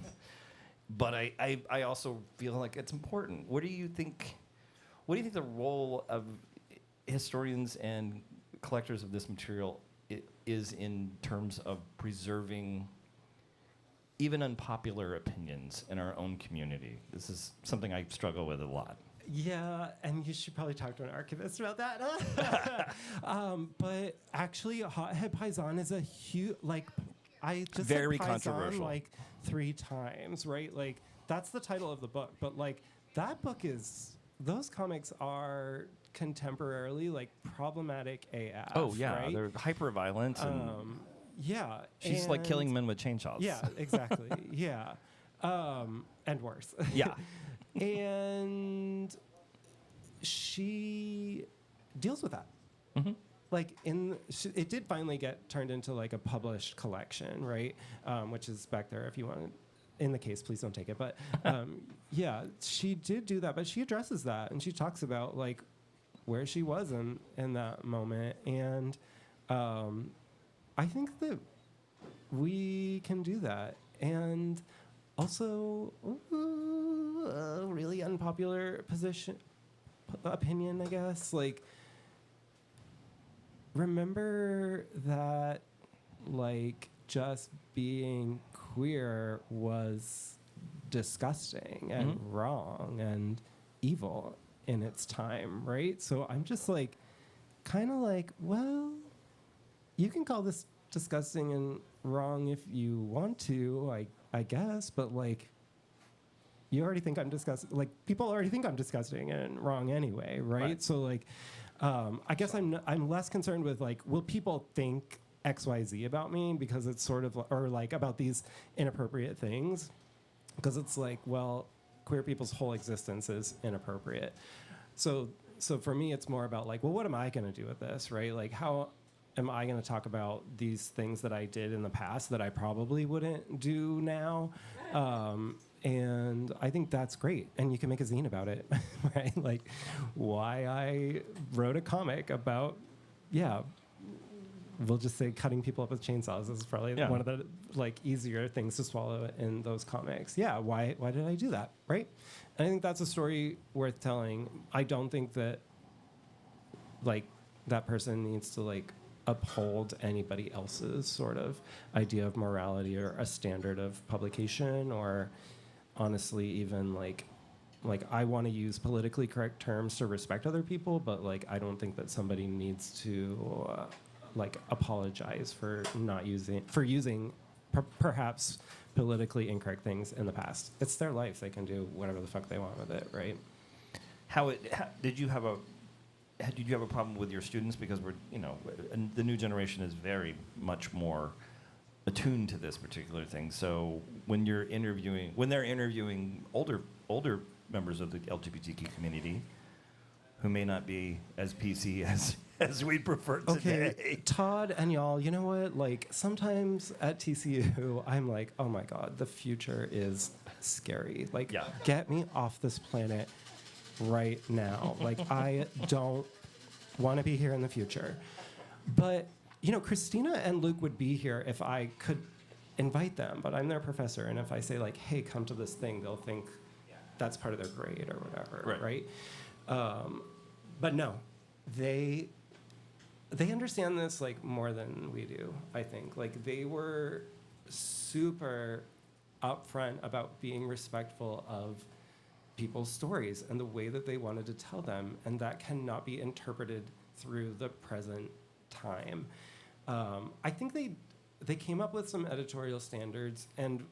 But I also feel like it's important. What do you think the role of historians and collectors of this material is in terms of preserving even unpopular opinions in our own community? This is something I struggle with a lot. Yeah, and you should probably talk to an archivist about that. But actually, Hothead Paisan is a huge, I just very said Paisan controversial. like 3 times, right? Like, that's the title of the book. But, that book those comics are contemporarily, problematic AF. Oh, yeah, right? they're hyper-violent. Yeah. She's like killing men with chainsaws. Yeah, exactly. Yeah. And worse. Yeah. And she deals with that. Mm-hmm. It did finally get turned into a published collection, right? Which is back there if you want. In the case, please don't take it. But yeah, she did do that. But she addresses that and she talks about where she was in that moment. And I think that we can do that. And also, a really unpopular opinion, I guess. Remember that, just being queer was disgusting and wrong and evil in its time, right? So I'm just well, you can call this disgusting and wrong if you want to, I guess, but you already think I'm disgusting. People already think I'm disgusting and wrong anyway, right? So I guess I'm less concerned with will people think XYZ about me because it's sort of or about these inappropriate things, because it's well, queer people's whole existence is inappropriate. So for me, it's more about well, what am I going to do with this, right? How am I going to talk about these things that I did in the past that I probably wouldn't do now? And I think that's great. And you can make a zine about it, right? Why I wrote a comic about, we'll just say cutting people up with chainsaws is probably one of the easier things to swallow in those comics. Yeah, why did I do that, right? And I think that's a story worth telling. I don't think that that person needs to uphold anybody else's sort of idea of morality or a standard of publication, or honestly even I want to use politically correct terms to respect other people, but I don't think that somebody needs to apologize for using perhaps politically incorrect things in the past. It's their life; they can do whatever the fuck they want with it, right? Did you have a problem with your students, because and the new generation is very much more attuned to this particular thing. So when they're interviewing older members of the LGBTQ community who may not be as PC as we prefer today. Okay, Todd and y'all, you know what? Sometimes at TCU, I'm oh my God, the future is scary. Get me off this planet right now. I don't want to be here in the future. But, Christina and Luke would be here if I could invite them, but I'm their professor, and if I say, hey, come to this thing, they'll think that's part of their grade or whatever, right? But no, they they understand this like more than we do, I think. Like they were super upfront about being respectful of people's stories and the way that they wanted to tell them, and that cannot be interpreted through the present time. I think they came up with some editorial standards, and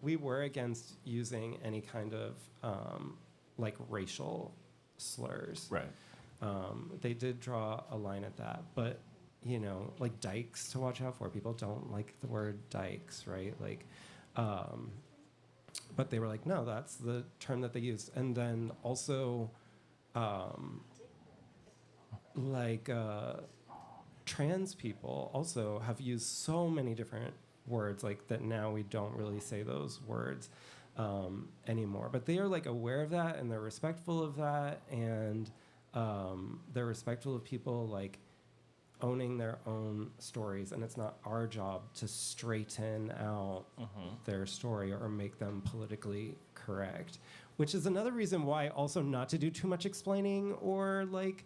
we were against using any kind of like racial slurs. Right. They did draw a line at that, but you know, like dykes to watch out for. People don't like the word dykes, right? Like, but they were like, no, that's the term that they used. And then also, trans people also have used so many different words, like that now we don't really say those words anymore. But they are like aware of that, and they're respectful of that, and they're respectful of people like owning their own stories, and it's not our job to straighten out their story or make them politically correct, which is another reason why also not to do too much explaining or like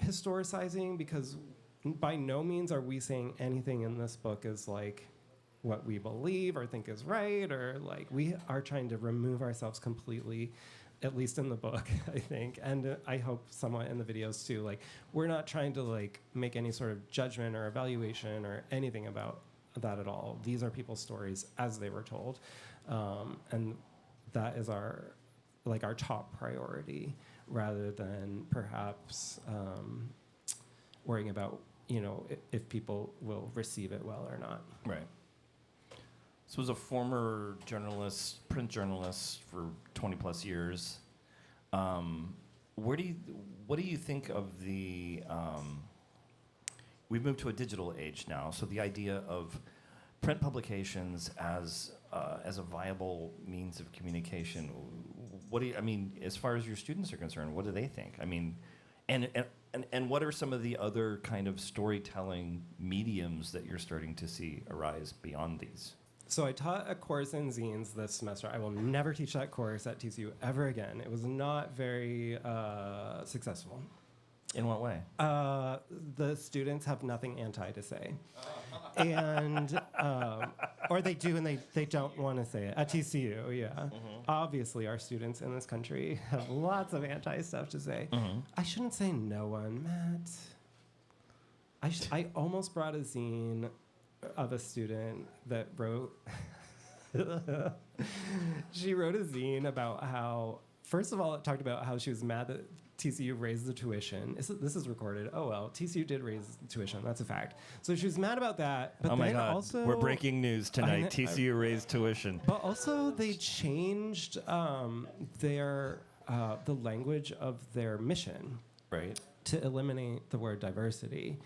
historicizing, because by no means are we saying anything in this book is like what we believe or think is right, or like we are trying to remove ourselves completely, at least in the book, I think, and I hope somewhat in the videos too. Like, we're not trying to like make any sort of judgment or evaluation or anything about that at all. These are people's stories as they were told, and that is our top priority, rather than perhaps worrying about, you know, if people will receive it well or not. Right. So as a former journalist, print journalist for 20 plus years, what do you think of the, we've moved to a digital age now, so the idea of print publications as a viable means of communication, as far as your students are concerned, what do they think? I mean, and what are some of the other kind of storytelling mediums that you're starting to see arise beyond these? So I taught a course in Zines this semester. I will never teach that course at TCU ever again. It was not very successful. In what way? The students have nothing anti to say. And, or they do and they don't want to say it. At TCU, yeah. Mm-hmm. Obviously, our students in this country have lots of anti stuff to say. Mm-hmm. I shouldn't say no one, Matt. I almost brought a zine of a student that wrote, she wrote a zine about how, first of all, it talked about how she was mad that TCU raised the tuition. This is recorded. Oh well, TCU did raise the tuition. That's a fact. So she was mad about that. But oh my then God, also, we're breaking news tonight. TCU raised tuition. But also they changed the language of their mission, right, to eliminate the word diversity.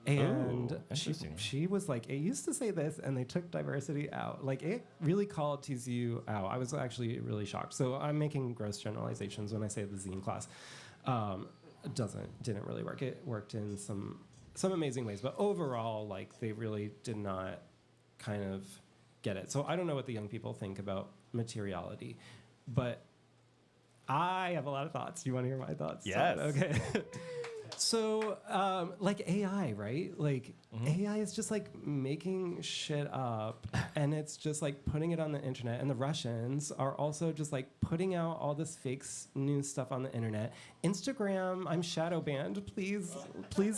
And she was like, it used to say this, and they took diversity out. Like, it really called TCU out. I was actually really shocked. So I'm making gross generalizations when I say the zine class. Didn't really work. It worked in some amazing ways, but overall, like, they really did not kind of get it. So I don't know what the young people think about materiality, but I have a lot of thoughts. Do you want to hear my thoughts? Yes. Okay. So, like AI, right? Like, AI is just like making shit up, and it's just like putting it on the internet. And the Russians are also just like putting out all this fake news stuff on the internet. Instagram, I'm shadow banned. Please,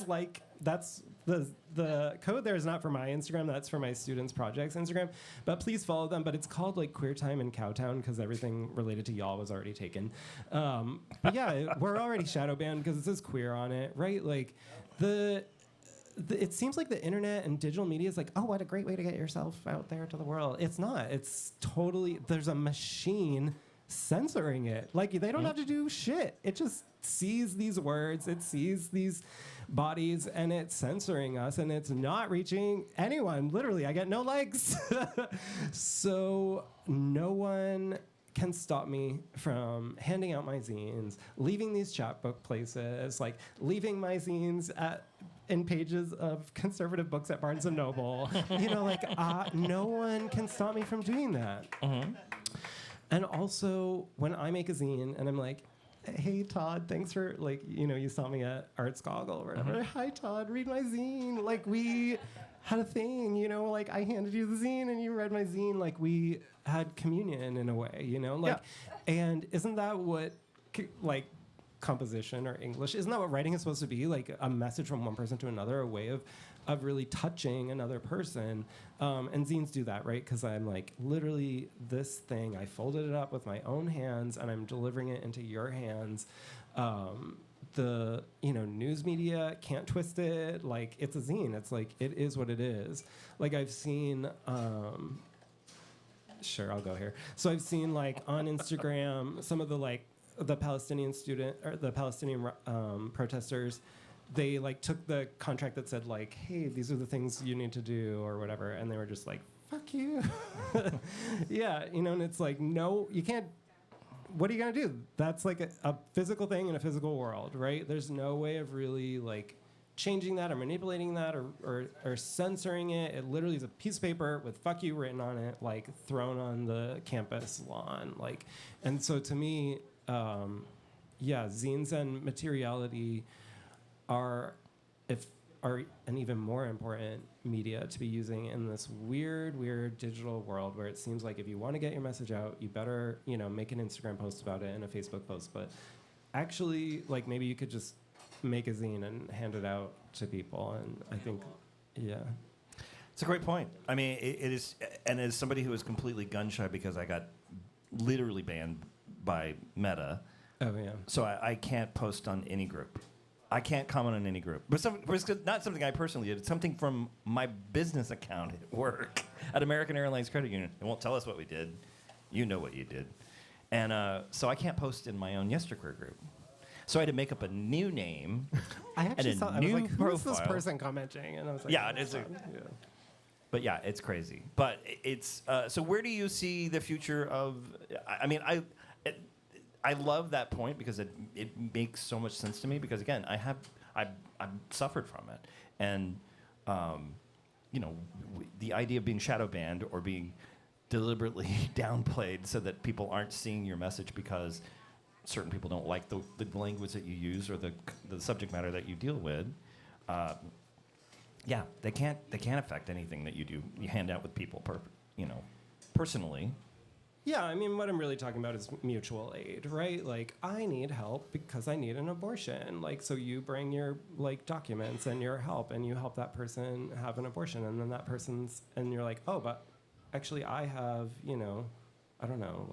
like, that's the code there is not for my Instagram. That's for my students' projects Instagram. But please follow them. But it's called like Queer Time in Cowtown because everything related to y'all was already taken. But yeah, we're already shadow banned because it says queer on it, right? Like it seems like the internet and digital media is like, oh, what a great way to get yourself out there to the world. It's not. It's totally, there's a machine censoring it. Like, they don't have to do shit. It just sees these words, it sees these bodies, and it's censoring us, and it's not reaching anyone. Literally, I get no likes. So no one can stop me from handing out my zines, leaving these chapbook places, like leaving my zines in pages of conservative books at Barnes & Noble. You know, like, no one can stop me from doing that. Mm-hmm. And also, when I make a zine and I'm like, hey Todd, thanks for you saw me at Arts Goggle or whatever. Hi Todd, read my zine. Like we had a thing, like I handed you the zine and you read my zine. Like we had communion in a way, and isn't that what composition or English, isn't that what writing is supposed to be? Like a message from one person to another, a way of really touching another person. And zines do that, right? Because I'm like, literally this thing, I folded it up with my own hands and I'm delivering it into your hands. The news media can't twist it. Like it's a zine. It's like, it is what it is. Like I've seen, sure, I'll go here. So I've seen like on Instagram, some of the Palestinian protesters, they took the contract that said hey, these are the things you need to do or whatever, and they were just like, fuck you. Yeah, and it's like, no, you can't. What are you gonna do? That's like a physical thing in a physical world, right? There's no way of really changing that or manipulating that or censoring it. It literally is a piece of paper with fuck you written on it, thrown on the campus lawn. And so to me, zines and materiality are an even more important media to be using in this weird digital world where it seems like if you want to get your message out, you better, make an Instagram post about it and a Facebook post. But actually, maybe you could just make a zine and hand it out to people. And I think, yeah. It's a great point. I mean, it is, and as somebody who is completely gun shy because I got literally banned by Meta. Oh, yeah. So I can't post on any group. I can't comment on any group. But it's not something I personally did. It's something from my business account at work at American Airlines Credit Union. It won't tell us what we did. You know what you did. And so I can't post in my own Yesterqueer group. So I had to make up a new name. I actually saw. I was like, who is this profile. person commenting? And I was like, yeah, it's But yeah, it's crazy. But it's so. Where do you see the future of? I mean, I love that point because it makes so much sense to me. Because again, I've suffered from it, and the idea of being shadow banned or being deliberately downplayed so that people aren't seeing your message because certain people don't like the language that you use or the subject matter that you deal with. Yeah, they can't affect anything that you do. You hand out with people, personally. Yeah, I mean, what I'm really talking about is mutual aid, right? I need help because I need an abortion. So you bring your documents and your help, and you help that person have an abortion, and then that person's, and you're like, oh, but actually I have, I don't know,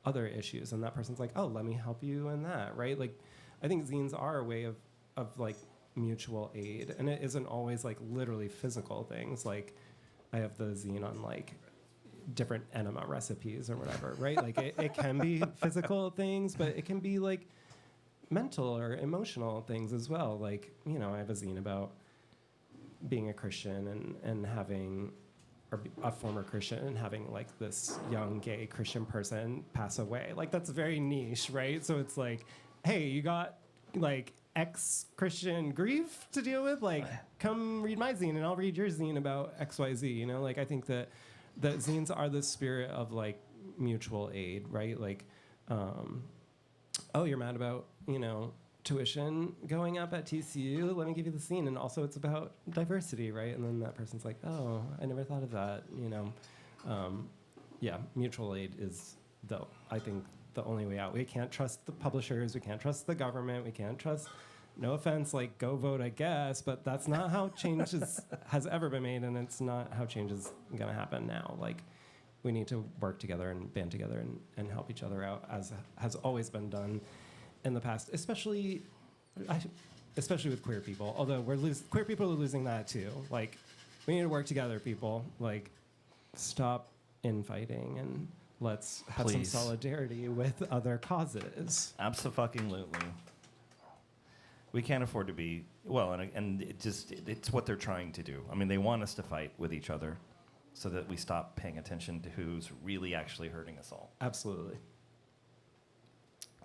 other issues, and that person's like, oh, let me help you in that, right? I think zines are a way of mutual aid, and it isn't always literally physical things. I have the zine on different enema recipes or whatever, right? It can be physical things, but it can be mental or emotional things as well. I have a zine about being a Christian and having, or a former Christian and having this young gay Christian person pass away. That's very niche, right? So it's hey, you got ex-Christian grief to deal with? Come read my zine and I'll read your zine about XYZ, I think that zines are the spirit of mutual aid, right? Oh, you're mad about, tuition going up at TCU, let me give you the zine. And also it's about diversity, right? And then that person's like, oh, I never thought of that, Yeah, mutual aid is, I think, the only way out. We can't trust the publishers, we can't trust the government, we can't trust, no offense, go vote, I guess, but that's not how change has ever been made, and it's not how change is gonna happen now. We need to work together and band together and help each other out, as has always been done in the past, especially with queer people, although queer people are losing that too. We need to work together, people. Stop infighting and let's have some solidarity with other causes. Absolutely. We can't afford to be, and it's what they're trying to do. I mean, they want us to fight with each other so that we stop paying attention to who's really actually hurting us all. Absolutely.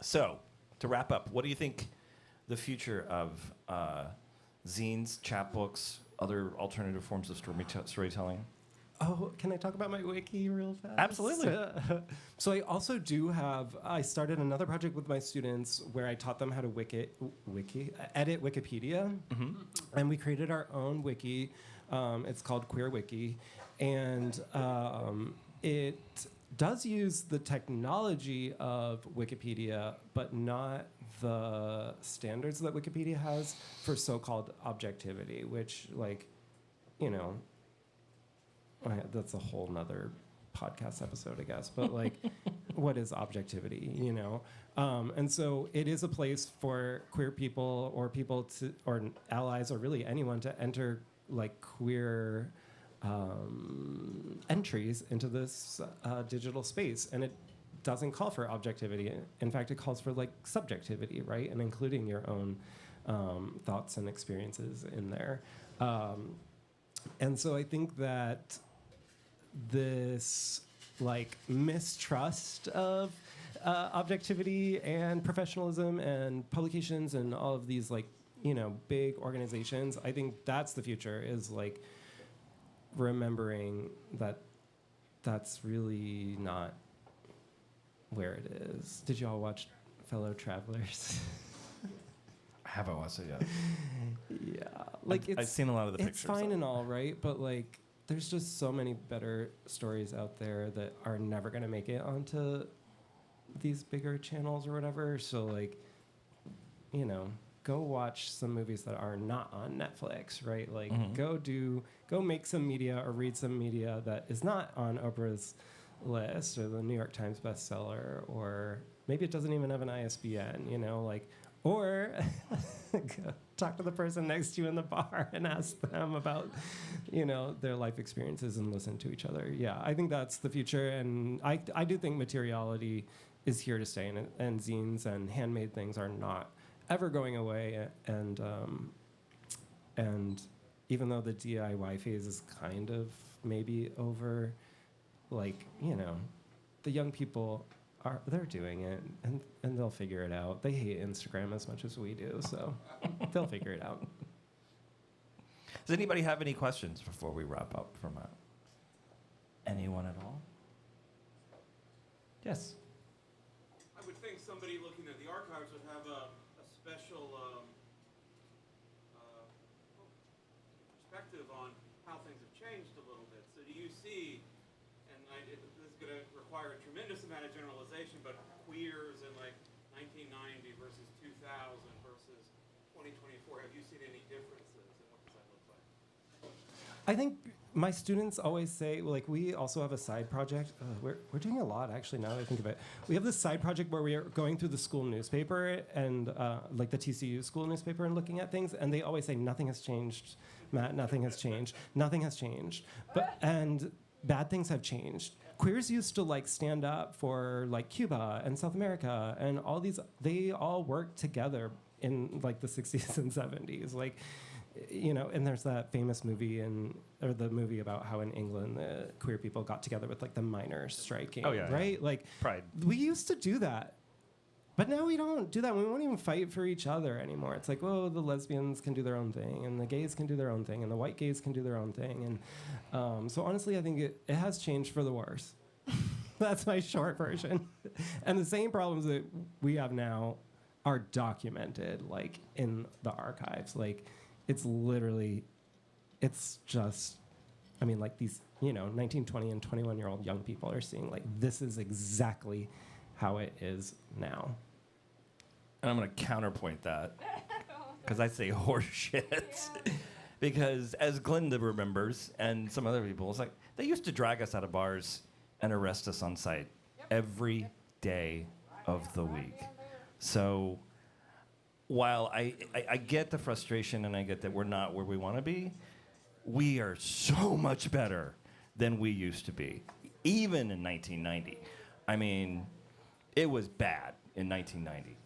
So, to wrap up, what do you think the future of zines, chapbooks, other alternative forms of storytelling? Oh, can I talk about my wiki real fast? Absolutely. So I also I started another project with my students where I taught them how to edit Wikipedia. And we created our own wiki. It's called Queer Wiki. And it does use the technology of Wikipedia, but not the standards that Wikipedia has for so-called objectivity, which, like, you know, that's a whole nother podcast episode, I guess. But, like, what is objectivity, you know? And so it is a place for queer people or people to, or allies, or really anyone to enter, like, queer entries into this digital space. And it doesn't call for objectivity. In fact, it calls for, like, subjectivity, right? And including your own thoughts and experiences in there. And so I think that this, like, mistrust of objectivity and professionalism and publications and all of these, like, you know, big organizations, I think that's the future, is, like, remembering that that's really not where it is. Did you all watch Fellow Travelers? I haven't watched it yet. Yeah. Like, I've seen a lot of the pictures. It's fine and all, right? But, like, there's just so many better stories out there that are never going to make it onto these bigger channels or whatever. So, like, you know, go watch some movies that are not on Netflix, right? Like, go make some media or read some media that is not on Oprah's list or the New York Times bestseller, or maybe it doesn't even have an ISBN, you know, like, or go talk to the person next to you in the bar and ask them about, you know, their life experiences and listen to each other. Yeah, I think that's the future, and I do think materiality is here to stay, and zines and handmade things are not ever going away, and even though the DIY phase is kind of maybe over, like, you know, the young people they're doing it, and they'll figure it out. They hate Instagram as much as we do, so they'll figure it out. Does anybody have any questions before we wrap up from anyone at all? Yes. I would think somebody looking at the archives would have a special perspective on how things have changed a little bit. So do you see, and this is going to require a tremendous amount of generalization, but queers in, like, 1990 versus 2000 versus 2024, have you seen any differences, and what does that look like? I think my students always say, like, we also have a side project. We're doing a lot, actually, now that I think of it. We have this side project where we are going through the school newspaper and, like, the TCU school newspaper, and looking at things, and they always say, nothing has changed, Matt, nothing has changed. Nothing has changed. And bad things have changed. Queers used to, like, stand up for, like, Cuba and South America and all these. They all worked together in, like, the 60s and 70s. Like, you know, and there's that famous movie or the movie about how in England the queer people got together with, like, the miners striking. Oh, yeah, right? yeah. Like, Pride. We used to do that. But now we don't do that. We won't even fight for each other anymore. It's like, well, the lesbians can do their own thing, and the gays can do their own thing, and the white gays can do their own thing. And so honestly, I think it has changed for the worse. That's my short version. And the same problems that we have now are documented, like, in the archives. Like, it's just, I mean, like, these, you know, 19, 20, and 21-year-old young people are seeing, like, this is exactly how it is now. And I'm going to counterpoint that, because I say horse shit. Because as Glinda remembers, and some other people, it's like, they used to drag us out of bars and arrest us on site every day of the week. So while I get the frustration, and I get that we're not where we want to be, we are so much better than we used to be, even in 1990. I mean, it was bad in 1990.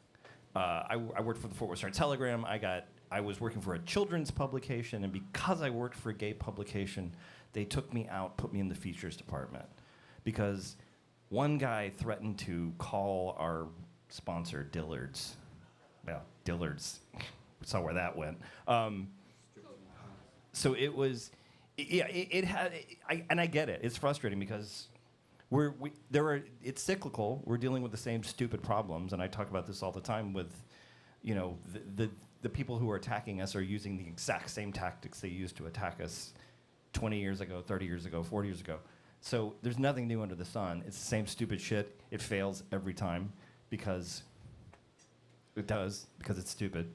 I worked for the Fort Worth Star-Telegram. I was working for a children's publication, and because I worked for a gay publication, they took me out, put me in the features department, because one guy threatened to call our sponsor, Dillard's. Well, Dillard's, saw where that went. So it was Yeah, it had, and I get it. It's frustrating because it's cyclical. We're dealing with the same stupid problems, and I talk about this all the time with, the people who are attacking us are using the exact same tactics they used to attack us 20 years ago, 30 years ago, 40 years ago. So there's nothing new under the sun. It's the same stupid shit. It fails every time because because it's stupid.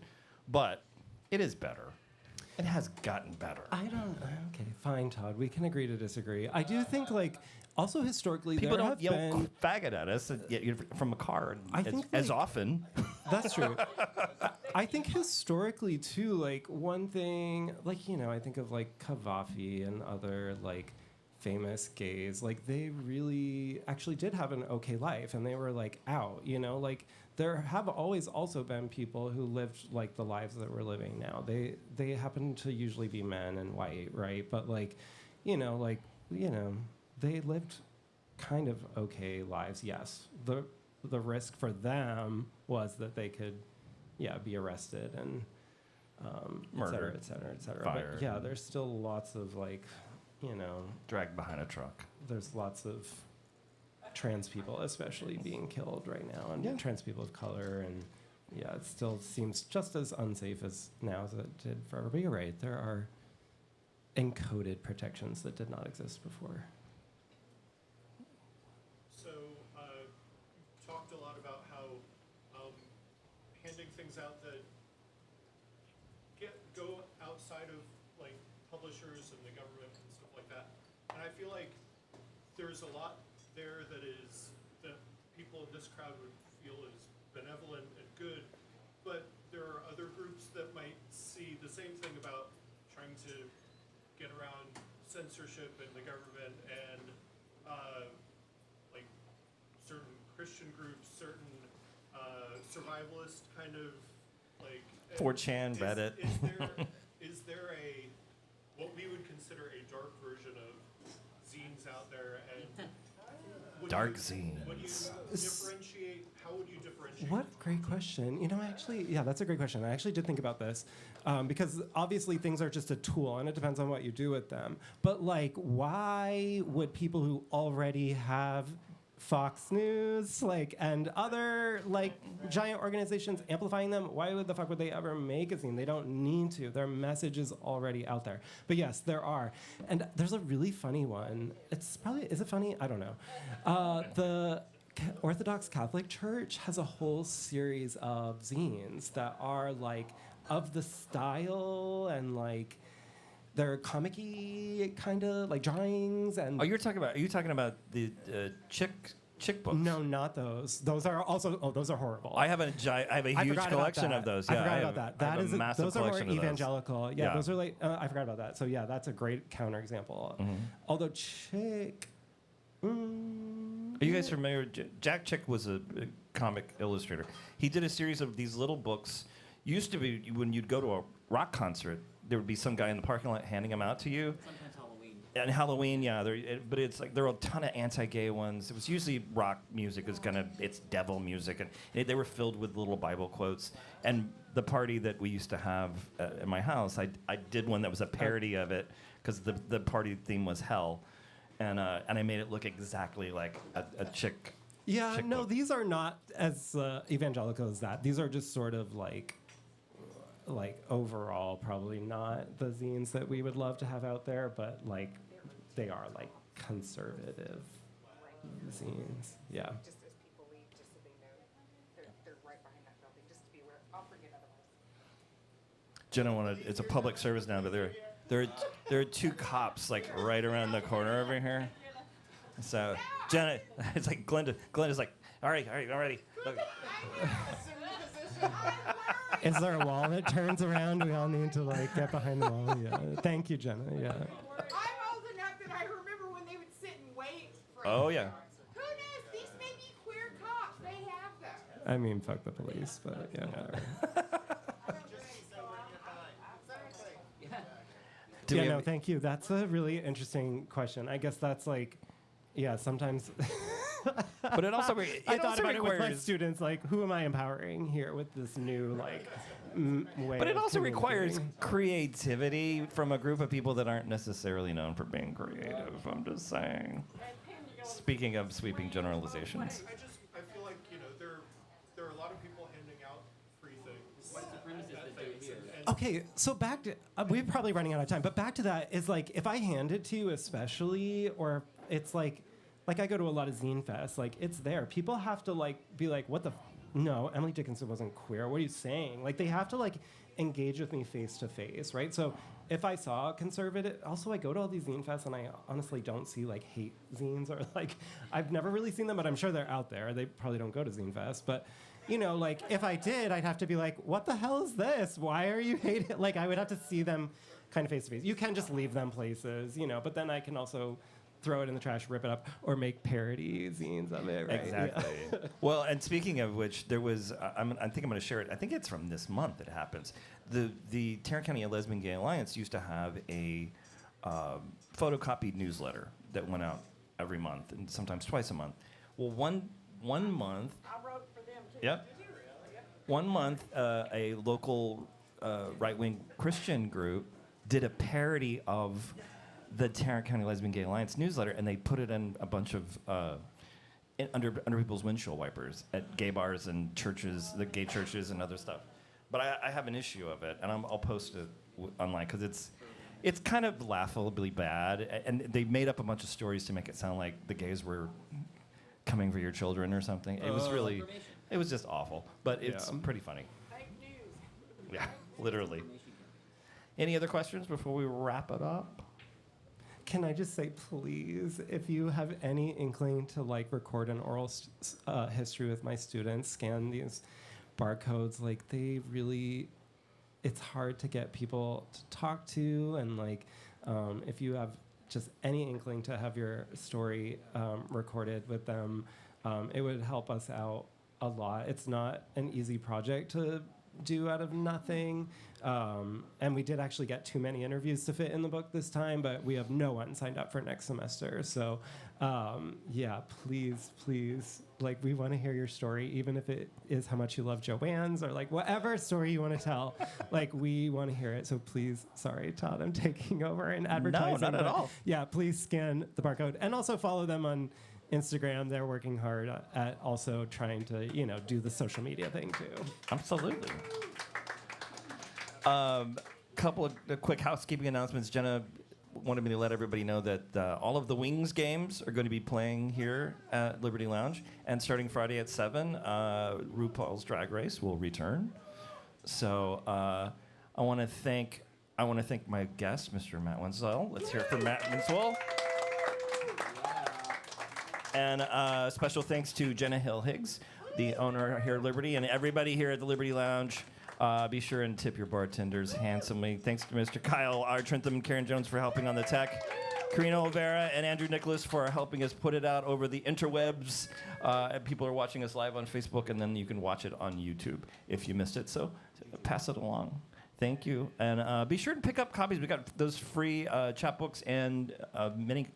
But it is better. It has gotten better. Okay, fine, Todd. We can agree to disagree. I do think, also historically, people there don't have yell been faggot at us from a car as often. That's true. I think historically too, one thing, I think of Kavafi and other famous gays, they really actually did have an okay life, and they were out. There have always also been people who lived the lives that we're living now. They happen to usually be men and white, right? But they lived kind of okay lives. Yes, the risk for them was that they could, be arrested and murdered, et cetera, et cetera. Fired. But yeah, there's still lots of dragged behind a truck. There's lots of trans people, especially, being killed right now, and trans people of color, and it still seems just as unsafe as now as it did forever. But you're right, there are encoded protections that did not exist before. So you've talked a lot about how handing things out that go outside of publishers and the government and stuff like that, and I feel like there's a lot there that people in this crowd would feel is benevolent and good, but there are other groups that might see the same thing about trying to get around censorship in the government, and certain Christian groups, certain survivalist kind of 4chan, Reddit. Is there a what we would consider a dark version of zines out there, and dark zines? How would you differentiate? What a great question. That's a great question. I actually did think about this because obviously things are just a tool, and it depends on what you do with them. But why would people who already have Fox News, and other giant organizations amplifying them, why would they ever make a zine? They don't need to. Their message is already out there. But yes, there are. And there's a really funny one. Is it funny? I don't know. The Orthodox Catholic Church has a whole series of zines that are of the style and they're comic-y kind of drawings and. Oh, are you talking about the chick books? No, not those. Those are also. Oh, those are horrible. I have a huge collection of those. Yeah, I forgot about that. I have a massive those are more collection of those. evangelical. Yeah, those are I forgot about that. So yeah, that's a great counterexample. Mm-hmm. Although Chick. Are you guys familiar? Jack Chick was a comic illustrator. He did a series of these little books. Used to be when you'd go to a rock concert, there would be some guy in the parking lot handing them out to you. Sometimes Halloween. And Halloween, but it's there are a ton of anti-gay ones. It was usually rock music it's devil music, and they were filled with little Bible quotes. And the party that we used to have at my house, I did one that was a parody of it because the party theme was hell, and I made it look exactly like a chick. Yeah, chick no, book. these are not as evangelical as that. These are just sort of overall probably not the zines that we would love to have out there, but they are conservative zines. Yeah. Just as people leave, just so they know they're right behind that building, just to be aware. I'll forget otherwise. Jenna, it's a public service now, but there are two cops right around the corner over here. So Jenna, it's Glenda's all right, I'm ready. Look. Is there a wall that turns around? We all need to get behind the wall. Yeah. Thank you, Jenna. Yeah. I'm old enough that I remember when they would sit and wait for. Oh yeah. Who knows? These may be queer cops. They have them. I mean, fuck the police, but yeah, whatever. Thank you. That's a really interesting question. I guess that's sometimes. But it also I thought about it with my students. Who am I empowering here with this new way. But it of also requires communicating. creativity from a group of people that aren't necessarily known for being creative. I'm just saying. Speaking of sweeping generalizations. I feel like, there are a lot of people handing out free things. White supremacists. Okay, so back to we're probably running out of time, but back to that is like if I hand it to you, especially, or it's like I go to a lot of Zine Fest, like it's there. People have to like be like, what the. No, Emily Dickinson wasn't queer. What are you saying? Like, they have to, like, engage with me face to face, right? So if I saw a conservative, also I go to all these zine fests and I honestly don't see, like, hate zines or, like, I've never really seen them, but I'm sure they're out there. They probably don't go to Zine Fest. But, like, if I did, I'd have to be like, what the hell is this? Why are you hating? Like, I would have to see them kind of face to face. You can just leave them places, but then I can also throw it in the trash, rip it up, or make parody zines of it, right? Exactly. Yeah. Well, and speaking of which, there was, I think I'm going to share it. I think it's from this month it happens. The Tarrant County Lesbian Gay Alliance used to have a photocopied newsletter that went out every month, and sometimes twice a month. Well, one month... I wrote for them, too. Yep. Did you really? Yep. One month, a local right-wing Christian group did a parody of the Tarrant County Lesbian Gay Alliance newsletter, and they put it in a bunch of under people's windshield wipers at gay bars and churches, the gay churches and other stuff. But I have an issue of it, and I'll post it online because it's kind of laughably bad, and they made up a bunch of stories to make it sound like the gays were coming for your children or something. It was just awful, but it's pretty funny. Fake news. Yeah, literally. Any other questions before we wrap it up? Can I just say, please, if you have any inkling to like record an oral history with my students, scan these barcodes. Like they really, it's hard to get people to talk to, and like if you have just any inkling to have your story recorded with them, it would help us out a lot. It's not an easy project to do out of nothing. And we did actually get too many interviews to fit in the book this time, but we have no one signed up for next semester. So yeah, please, like we want to hear your story, even if it is how much you love Joanne's or like whatever story you want to tell, like we want to hear it. So please, sorry, Todd, I'm taking over and advertising. No, not at all. Yeah, please scan the barcode and also follow them on Instagram. They're working hard at also trying to, do the social media thing too. Absolutely. Couple of quick housekeeping announcements. Jenna wanted me to let everybody know that all of the Wings games are going to be playing here at Liberty Lounge, and starting Friday at 7, RuPaul's Drag Race will return. So I want to thank my guest, Mr. Matt Winslow. Let's hear it for Matt Winslow. And special thanks to Jenna Hill Higgs, the owner here at Liberty, and everybody here at the Liberty Lounge. Be sure and tip your bartenders handsomely. Thanks to Mr. Kyle R. Trentham and Karen Jones for helping on the tech. Karina Olvera and Andrew Nicholas for helping us put it out over the interwebs. And people are watching us live on Facebook, and then you can watch it on YouTube if you missed it. So pass it along. Thank you. And be sure to pick up copies. We got those free chapbooks and many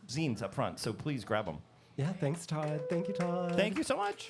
zines up front. So please grab them. Yeah, thanks, Todd. Thank you, Todd. Thank you so much.